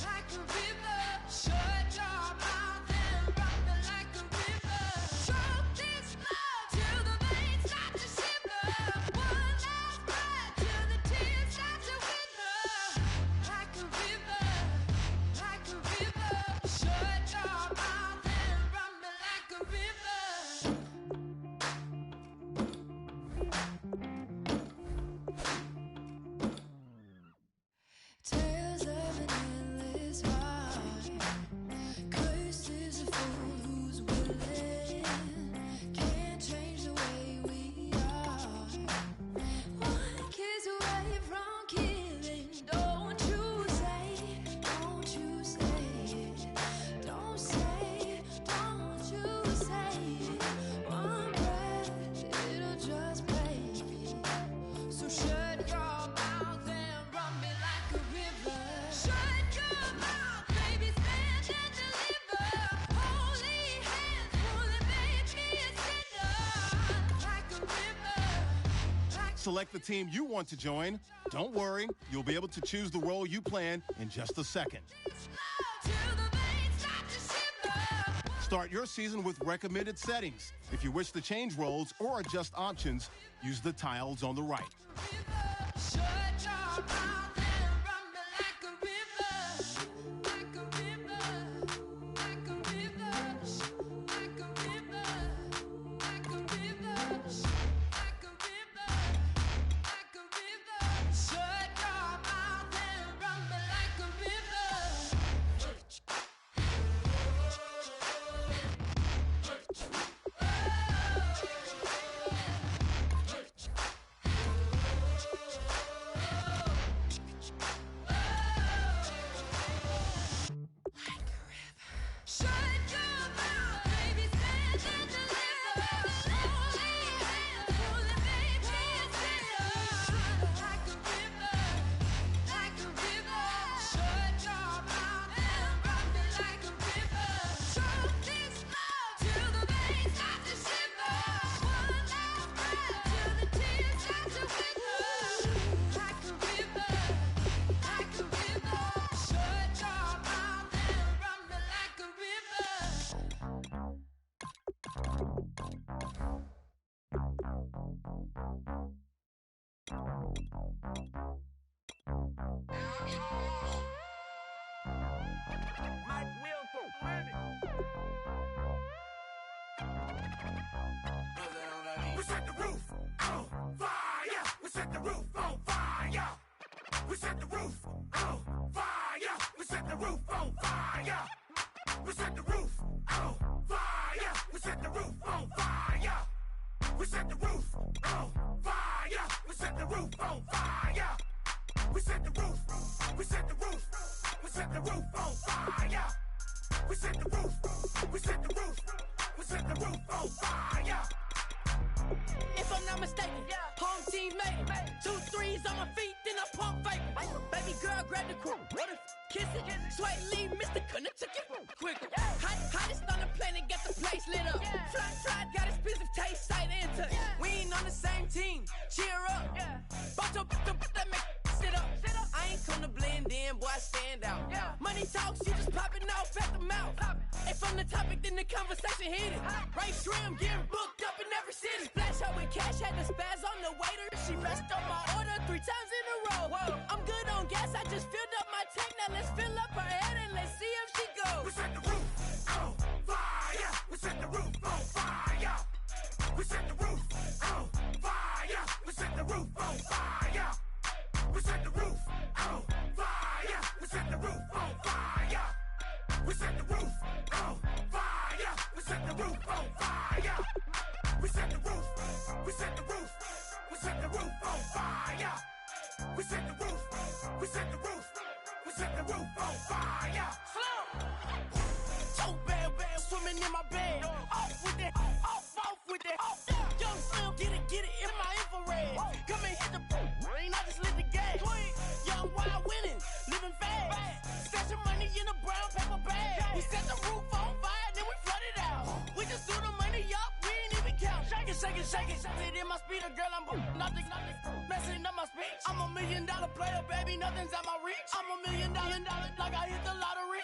like a river. Shut your mouth and run me like a river. Choke this love till the veins start to shiver. One last breath till the tears start to wither. Like a river, like a river. Shut your mouth and run me like a river. Tales of an endless ride. Cursed is a fool who's willing. Can't change the way we are. One kiss away from killing. Don't you say, don't you say, don't say, don't you say. One breath, it'll just break. So shut your mouth and run me like a river. Shut your mouth, baby, stand and deliver. Holy hands, pulling, make me a sinner. Like a river, like Select the team you want to join. Don't worry, you'll be able to choose the role you plan in just a second. this love till the veins start to shiver. Start your season with recommended settings. If you wish to change roles or adjust options, use the tiles on the right. Shut your mouth and run me like a river. Like a river, like a river, like a river, like a river, like a river, like a river. Shut your mouth and run me like a river. Shut your mouth, baby, stand and deliver. Holy hands, pulling, make me a sinner. Like a river, like a river. Shut your mouth and run me like a river. Choke this love till the veins start to shiver. One last breath till the tears start to wither. Like a river, like a river. Shut your mouth and run me like a river. We set the roof on fire. We set the roof on fire. We set the roof on fire. We set the roof on fire. We set the roof on fire. We set the roof on fire. We set the roof on fire. We set the roof on fire. We set the roof. We set the roof. We set the roof on fire. We set the roof. We set the roof. We set the roof on fire. If I'm not mistaken, home team made it. 2 threes on my feet, then I pump fake. Baby girl, grab the quick. What if kiss it? Sweat leave, Mr. Couldn't took it quicker. Hottest on the planet, got the place lit up. Fly, got expensive taste, sight and touch. We ain't on the same team. Cheer up. Boto, that make sit up. I ain't come to blend in, boy, I stand out. Money talks, you just popping off at the mouth. If I'm the topic, then the conversation hit it. Ray Shrimp getting booked up in every city. Splash out with cash, had the spaz on the waiter. She messed up my order 3 times in a row. I'm good on gas, I just filled up my tank. Now let's fill up her head and let's see if she goes. We set the roof on fire. We set the roof on fire. We set the roof on fire. We set the roof on fire. We set the roof on fire. We set the roof on fire. We set the roof on fire. We set the roof on fire. We set the roof. We set the roof. We set the roof on fire. We set the roof. We set the roof. We set the roof on fire. So bad, swimming chilling in my bed. Off with that, off with that. Young Slim, get it in my infrared. Come and hit the rain, I just lit the gas. Young wild winning, living fast. Stashing money in a brown paper bag. We set the roof on fire, then we flood it out. We just threw the money up, we ain't even count. Shake it, shake it, shake it. It in my speeder, girl, I'm nothing, messing up my speech. I'm $1 million player, baby, nothing's at my reach. I'm $1 million, like I hit the lottery.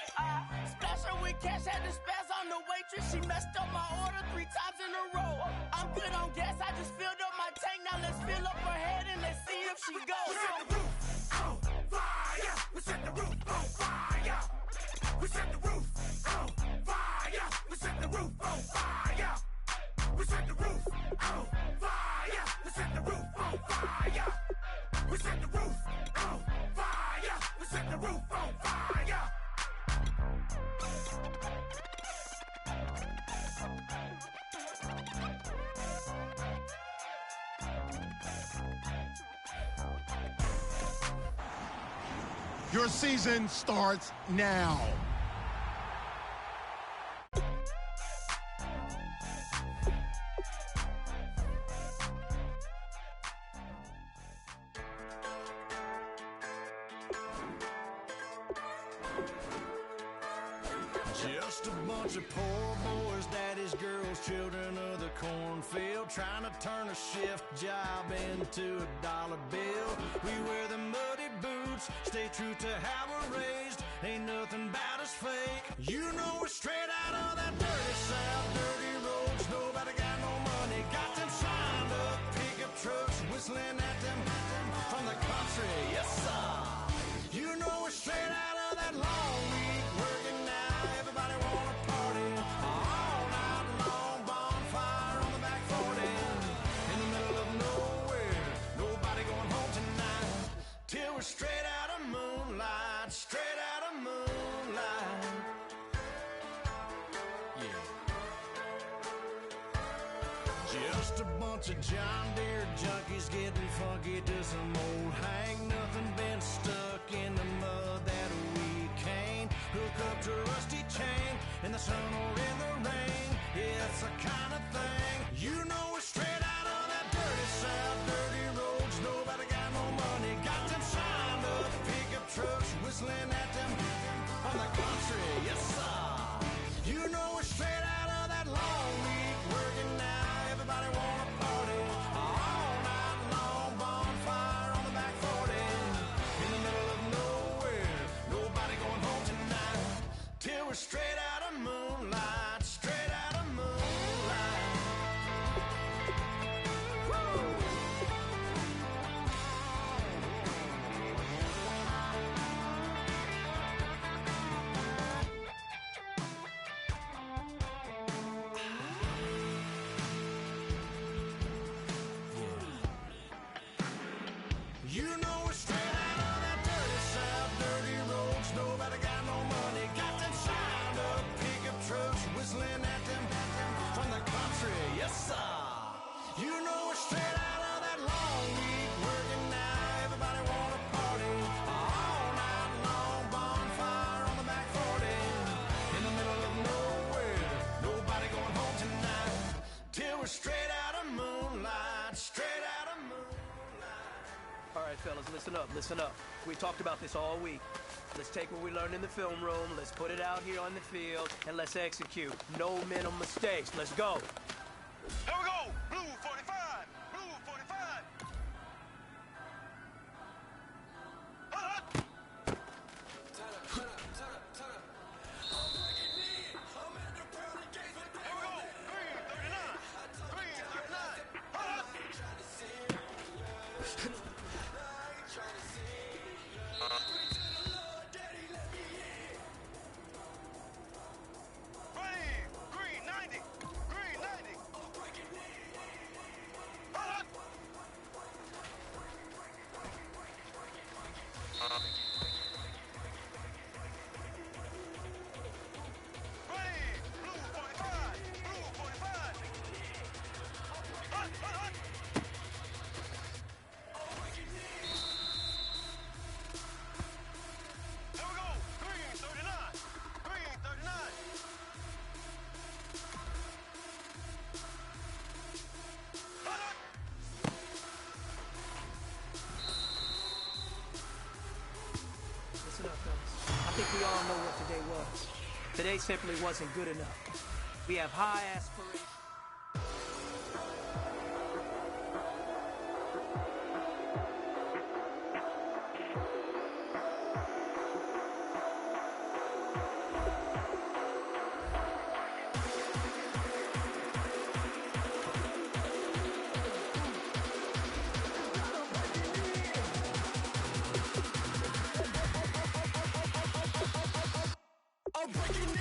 Splash her with cash, had to spaz on the waitress. She messed up my order 3 times in a row. I'm good on gas, I just filled up my tank. Now let's fill up her head and let's see if she goes. We set the roof on fire. We set the roof on fire. We set the roof on fire. We set the roof on fire. We set the roof on fire. We set the roof on fire. We set the roof on fire. We set the roof on fire. Your season starts now. Just a bunch of poor boys, daddies, girls, children of the cornfield, trying to turn a shift job into a dollar bill. We wear the muddy boots, stay true to how we're raised. Ain't nothing about us fake. You know we're straight out of that dirty south, dirty roads. Nobody got no money, got them signed up pickup trucks, whistling at them from the country. Yes, sir. You know we're straight out of that long week, working now. Everybody wanna party all night long, bonfire on the back 40, in the middle of nowhere. Nobody going home tonight till we're straight out of moonlight, straight out of moonlight. Yeah. Just a bunch of John Deere junkies getting funky to some old hang. Nothing been stuck in the mud that we can't hook up to a rusty chain in the sun or in the rain. Yeah, it's the kind of thing. You know we're straight out of that dirty south, dirty roads. Nobody got no money, got them signed up pickup trucks, whistling at them from the country. Yes, sir. You know we're straight out of that long week, working now. Everybody wanna party all night long, bonfire on the back 40, in the middle of nowhere. Nobody going home tonight till we're straight out of moonlight, straight out of moonlight. Woo! You know we're straight out of that dirty south, dirty roads. Nobody got no money, got them signed up pickup trucks, whistling at them from the country. Yes, sir. You know we're straight out of that long week, working now. Everybody wanna party all night long, bonfire on the back 40, in the middle of nowhere. Nobody going home tonight till we're straight out of moonlight, straight out of moonlight. All right, fellas, listen up, listen up. We talked about this all week. Let's take what we learned in the film room, let's put it out here on the field, and let's execute. No mental mistakes. Let's go. Here we go. Blue 45. Blue 45. Green 90. Green 90. we all know what today was. Today simply wasn't good enough. We have high aspirations. I'm breaking in.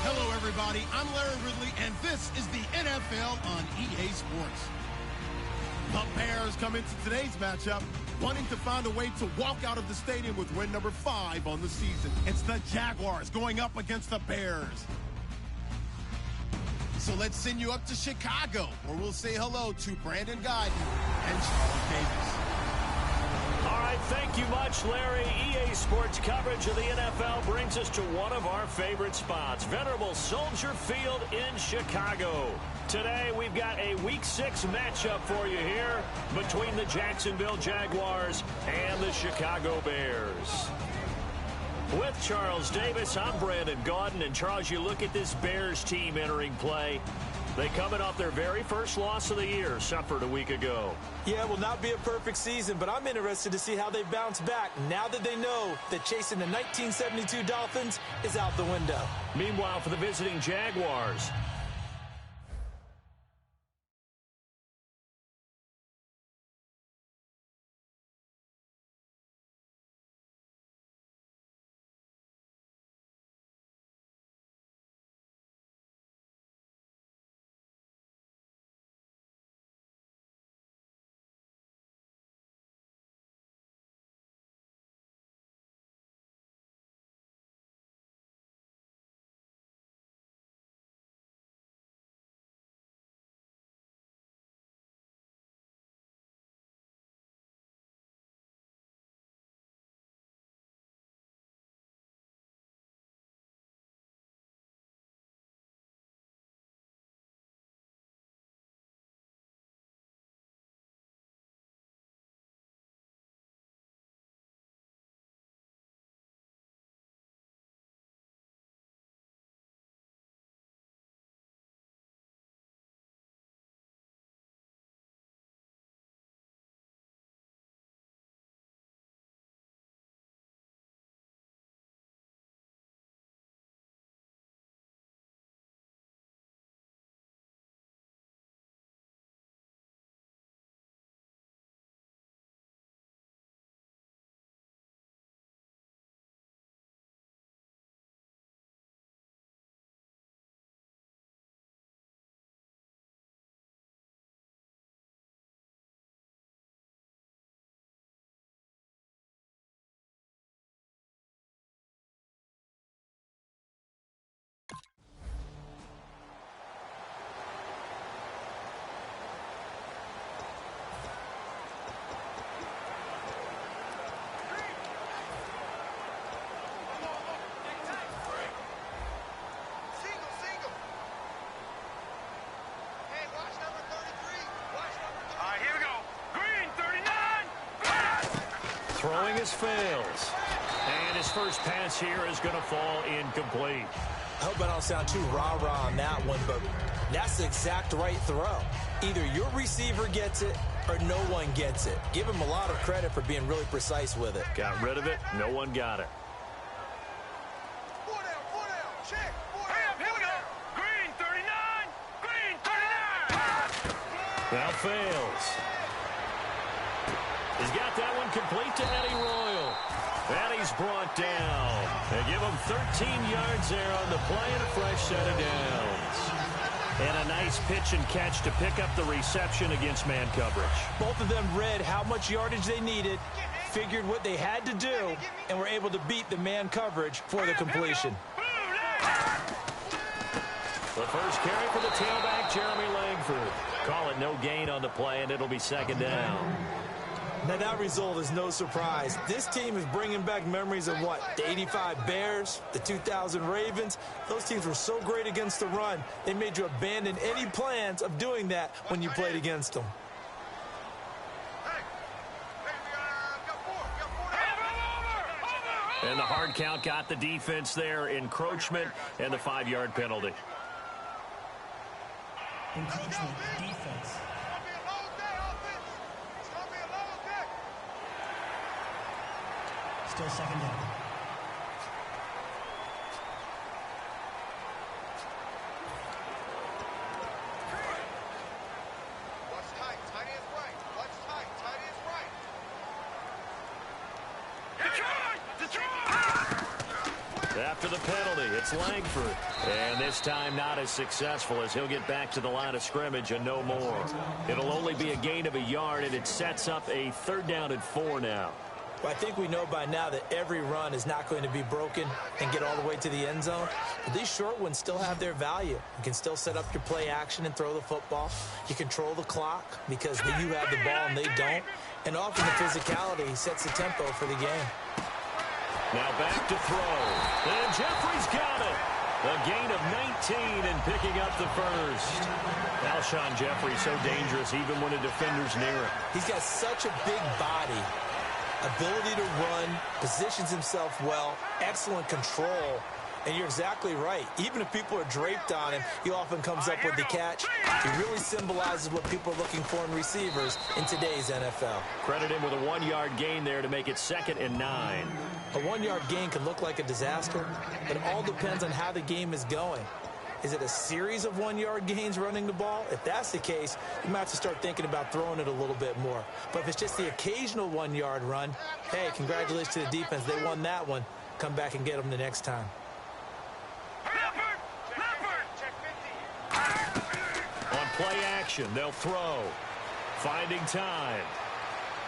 Hello, everybody. I'm Larry Ridley, and this is the NFL on EA Sports. The Bears come into today's matchup wanting to find a way to walk out of the stadium with win number 5 on the season. It's the Jaguars going up against the Bears. So let's send you up to Chicago, where we'll say hello to Brandon Guyton and Charles Davis. All right, thank you much, Larry. EA Sports coverage of the NFL brings us to one of our favorite spots, venerable Soldier Field in Chicago. Today, we've got a Week 6 matchup for you here between the Jacksonville Jaguars and the Chicago Bears. With Charles Davis, I'm Brandon Gaudin. And, Charles, you look at this Bears team entering play. They coming off their very first loss of the year, suffered a week ago. Yeah, it will not be a perfect season, but I'm interested to see how they bounce back now that they know that chasing the 1972 Dolphins is out the window. Meanwhile, for the visiting Jaguars, throwing his fails. And his first pass here is going to fall incomplete. I hope I don't sound too rah-rah on that one, but that's the exact right throw. Either your receiver gets it or no one gets it. Give him a lot of credit for being really precise with it. Got rid of it. No one got it. Four down, check. Here we go. Green 39. Green 39. Now fails. He's got that one complete to Eddie Royal. And he's brought down. They give him 13 yards there on the play and a fresh set of downs. And a nice pitch and catch to pick up the reception against man coverage. Both of them read how much yardage they needed, figured what they had to do, and were able to beat the man coverage for the completion. The first carry for the tailback, Jeremy Langford. Call it no gain on the play, and it'll be second down. Now, that result is no surprise. This team is bringing back memories of what? The 85 Bears, the 2000 Ravens. Those teams were so great against the run, they made you abandon any plans of doing that when you played against them. And the hard count got the defense there. Encroachment and the 5-yard penalty. Encroachment, defense. Still second down. Watch tight. Tight is right. Watch tight. Tight is right. Detroit! After the penalty, it's Langford. And this time not as successful as he'll get back to the line of scrimmage and no more. It'll only be a gain of a yard, and it sets up a 3rd down and 4 now. Well, I think we know by now that every run is not going to be broken and get all the way to the end zone. But these short ones still have their value. You can still set up your play action and throw the football. You control the clock because you have the ball and they don't. And often the physicality sets the tempo for the game. Now back to throw. And Jeffrey's got it. A gain of 19 and picking up the first. Alshon Jeffrey so dangerous even when a defender's near him. He's got such a big body. Ability to run, positions himself well, excellent control, and you're exactly right. Even if people are draped on him, he often comes up with the catch. He really symbolizes what people are looking for in receivers in today's NFL. Credit him with a 1-yard gain there to make it 2nd and 9. A 1-yard gain can look like a disaster, but it all depends on how the game is going. Is it a series of 1-yard gains running the ball? If that's the case, you might have to start thinking about throwing it a little bit more. But if it's just the occasional 1-yard run, hey, congratulations to the defense. They won that one. Come back and get them the next time. On play action, they'll throw. Finding time.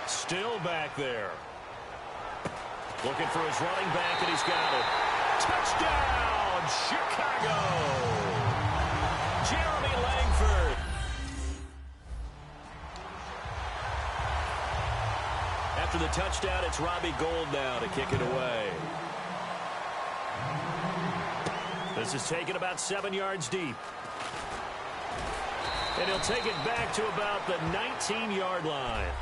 Still back there. Looking for his running back, and he's got it. Touchdown, Chicago! Jeremy Langford. After the touchdown, it's Robbie Gould now to kick it away. This is taken about 7 yards deep. And he'll take it back to about the 19-yard line.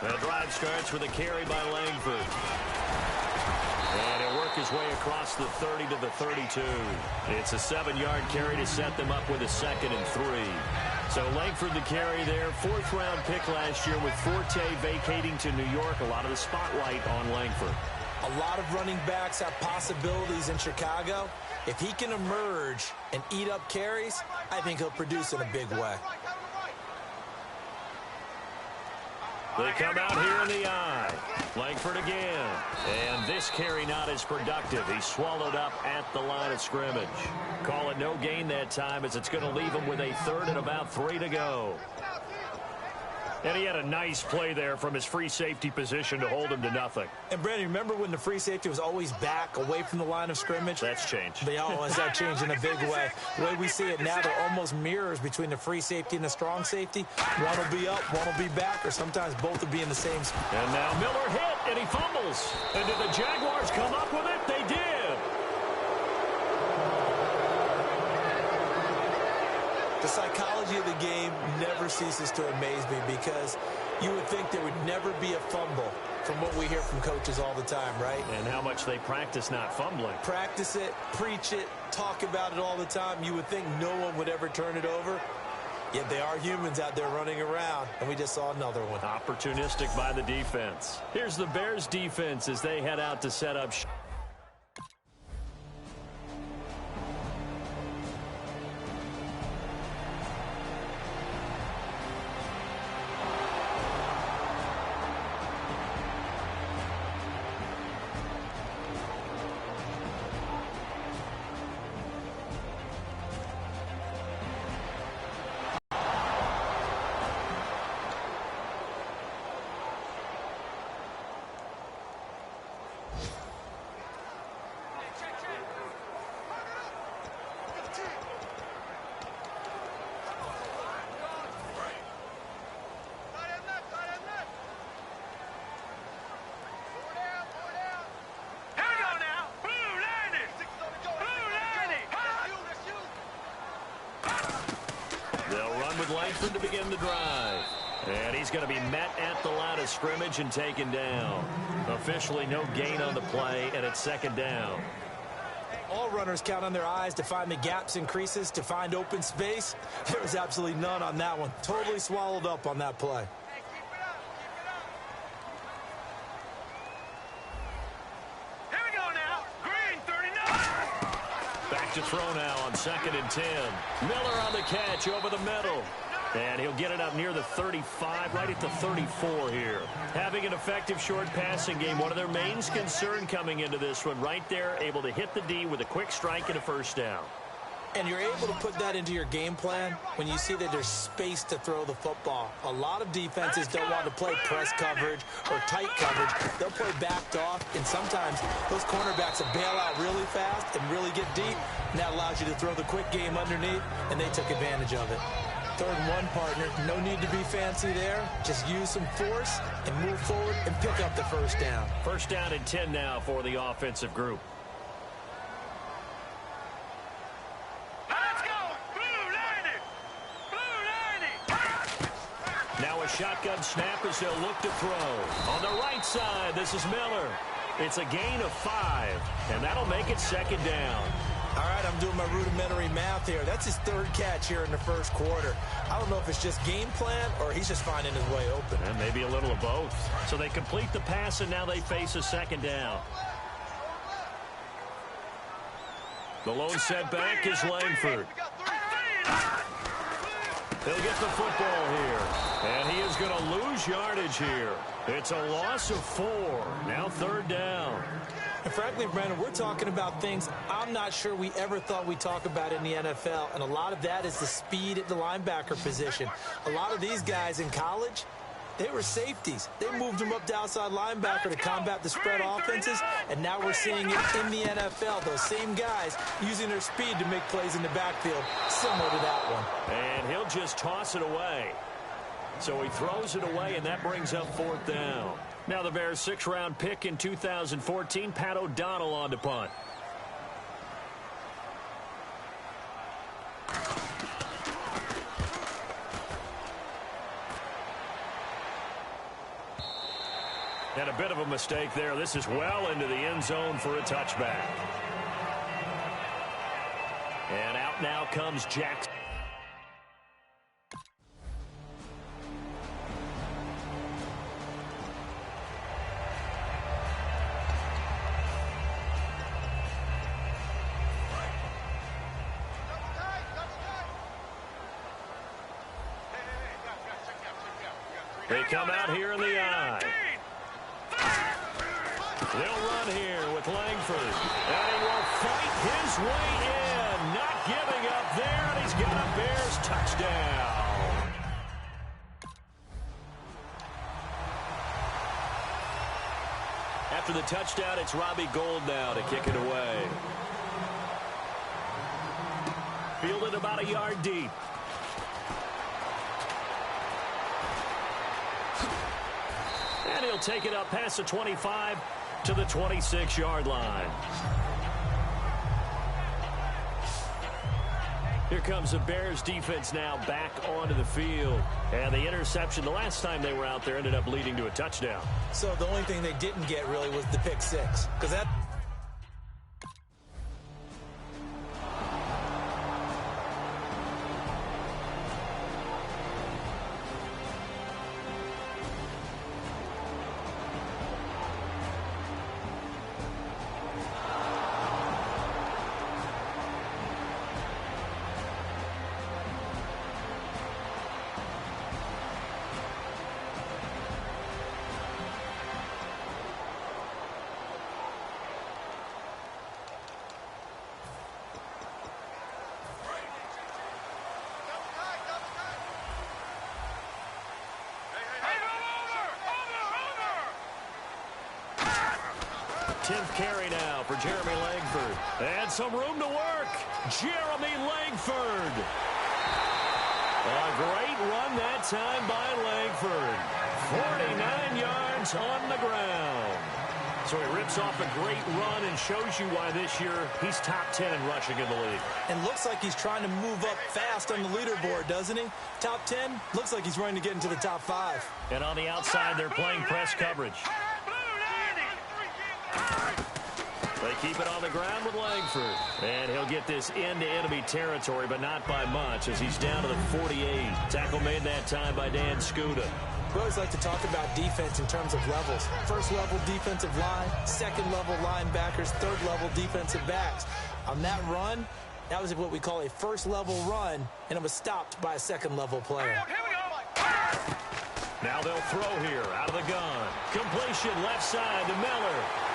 The drive starts with a carry by Langford. And he'll work his way across the 30 to the 32. It's a 7-yard carry to set them up with a 2nd and 3. So Langford the carry there. 4th-round pick last year with Forte vacating to New York. A lot of the spotlight on Langford. A lot of running backs have possibilities in Chicago. If he can emerge and eat up carries, I think he'll produce in a big way. They come out here in the eye. Langford again. And this carry not as productive. He's swallowed up at the line of scrimmage. Call it no gain that time as it's going to leave him with a 3rd and about 3 to go. And he had a nice play there from his free safety position to hold him to nothing. And, Brandon, remember when the free safety was always back away from the line of scrimmage? That's changed. They always have changed in a big way. The way we see it now, they're almost mirrors between the free safety and the strong safety. One will be up, one will be back, or sometimes both will be in the same spot. And now Miller hit, and he fumbles. And did the Jaguars come up with it? They did. The psychology of the game never ceases to amaze me because you would think there would never be a fumble from what we hear from coaches all the time, right? And how much they practice not fumbling. Practice it, preach it, talk about it all the time. You would think no one would ever turn it over. Yet they are humans out there running around, and we just saw another one. Opportunistic by the defense. Here's the Bears defense as they head out to set up. Langford to begin the drive. And he's going to be met at the line of scrimmage and taken down. Officially no gain on the play, and it's second down. All runners count on their eyes to find the gaps and creases, to find open space. There was absolutely none on that one. Totally swallowed up on that play. Here we go now. Green 39. Back to throw now on 2nd and 10. Miller on the catch over the middle. And he'll get it up near the 35, right at the 34 here. Having an effective short passing game, one of their main concern coming into this one, right there, able to hit the D with a quick strike and a first down. And you're able to put that into your game plan when you see that there's space to throw the football. A lot of defenses don't want to play press coverage or tight coverage. They'll play backed off, and sometimes those cornerbacks will bail out really fast and really get deep, and that allows you to throw the quick game underneath, and they took advantage of it. 3rd and 1, partner. No need to be fancy there. Just use some force and move forward and pick up the first down. First down and 10 now for the offensive group. Let's go. Blue 90. Blue 90. Now a shotgun snap as they'll look to throw. On the right side, this is Miller. It's a gain of 5, and that'll make it second down. All right, I'm doing my rudimentary math here. That's his 3rd catch here in the first quarter. I don't know if it's just game plan or he's just finding his way open. And maybe a little of both. So they complete the pass, and now they face a second down. The lone setback is Langford. He'll get the football here. And he is going to lose yardage here. It's a loss of 4. Now 3rd down. And frankly, Brandon, we're talking about things I'm not sure we ever thought we'd talk about in the NFL, and a lot of that is the speed at the linebacker position. A lot of these guys in college, they were safeties. They moved them up to outside linebacker to combat the spread offenses, and now we're seeing it in the NFL. Those same guys using their speed to make plays in the backfield, similar to that one. And he'll just toss it away. So he throws it away, and that brings up 4th down. Now the Bears' 6th-round pick in 2014, Pat O'Donnell on to punt. And a bit of a mistake there. This is well into the end zone for a touchback. And out now comes Jackson. They come out here in the eye. They'll run here with Langford. And he will fight his way in. Not giving up there, and he's got a Bears touchdown. after the touchdown, it's Robbie Gould now to kick it away. Fielded about a yard deep. And he'll take it up past the 25 to the 26-yard line. Here comes the Bears defense now back onto the field. And the interception the last time they were out there ended up leading to a touchdown. So the only thing they didn't get really was the pick six. Because that... Carry now for Jeremy Langford. And some room to work. Jeremy Langford. A great run that time by Langford. 49 yards on the ground. So he rips off a great run and shows you why this year he's top 10 in rushing in the league. And looks like he's trying to move up fast on the leaderboard, doesn't he? Top 10, looks like he's running to get into the top 5. And on the outside, they're playing press coverage. They keep it on the ground with Langford. And he'll get this into enemy territory, but not by much as he's down to the 48. Tackle made that time by Dan Scuda. We always like to talk about defense in terms of levels. First level defensive line, second level linebackers, third level defensive backs. On that run, that was what we call a first level run, and it was stopped by a second level player. Now they'll throw here out of the gun. Completion left side to Miller.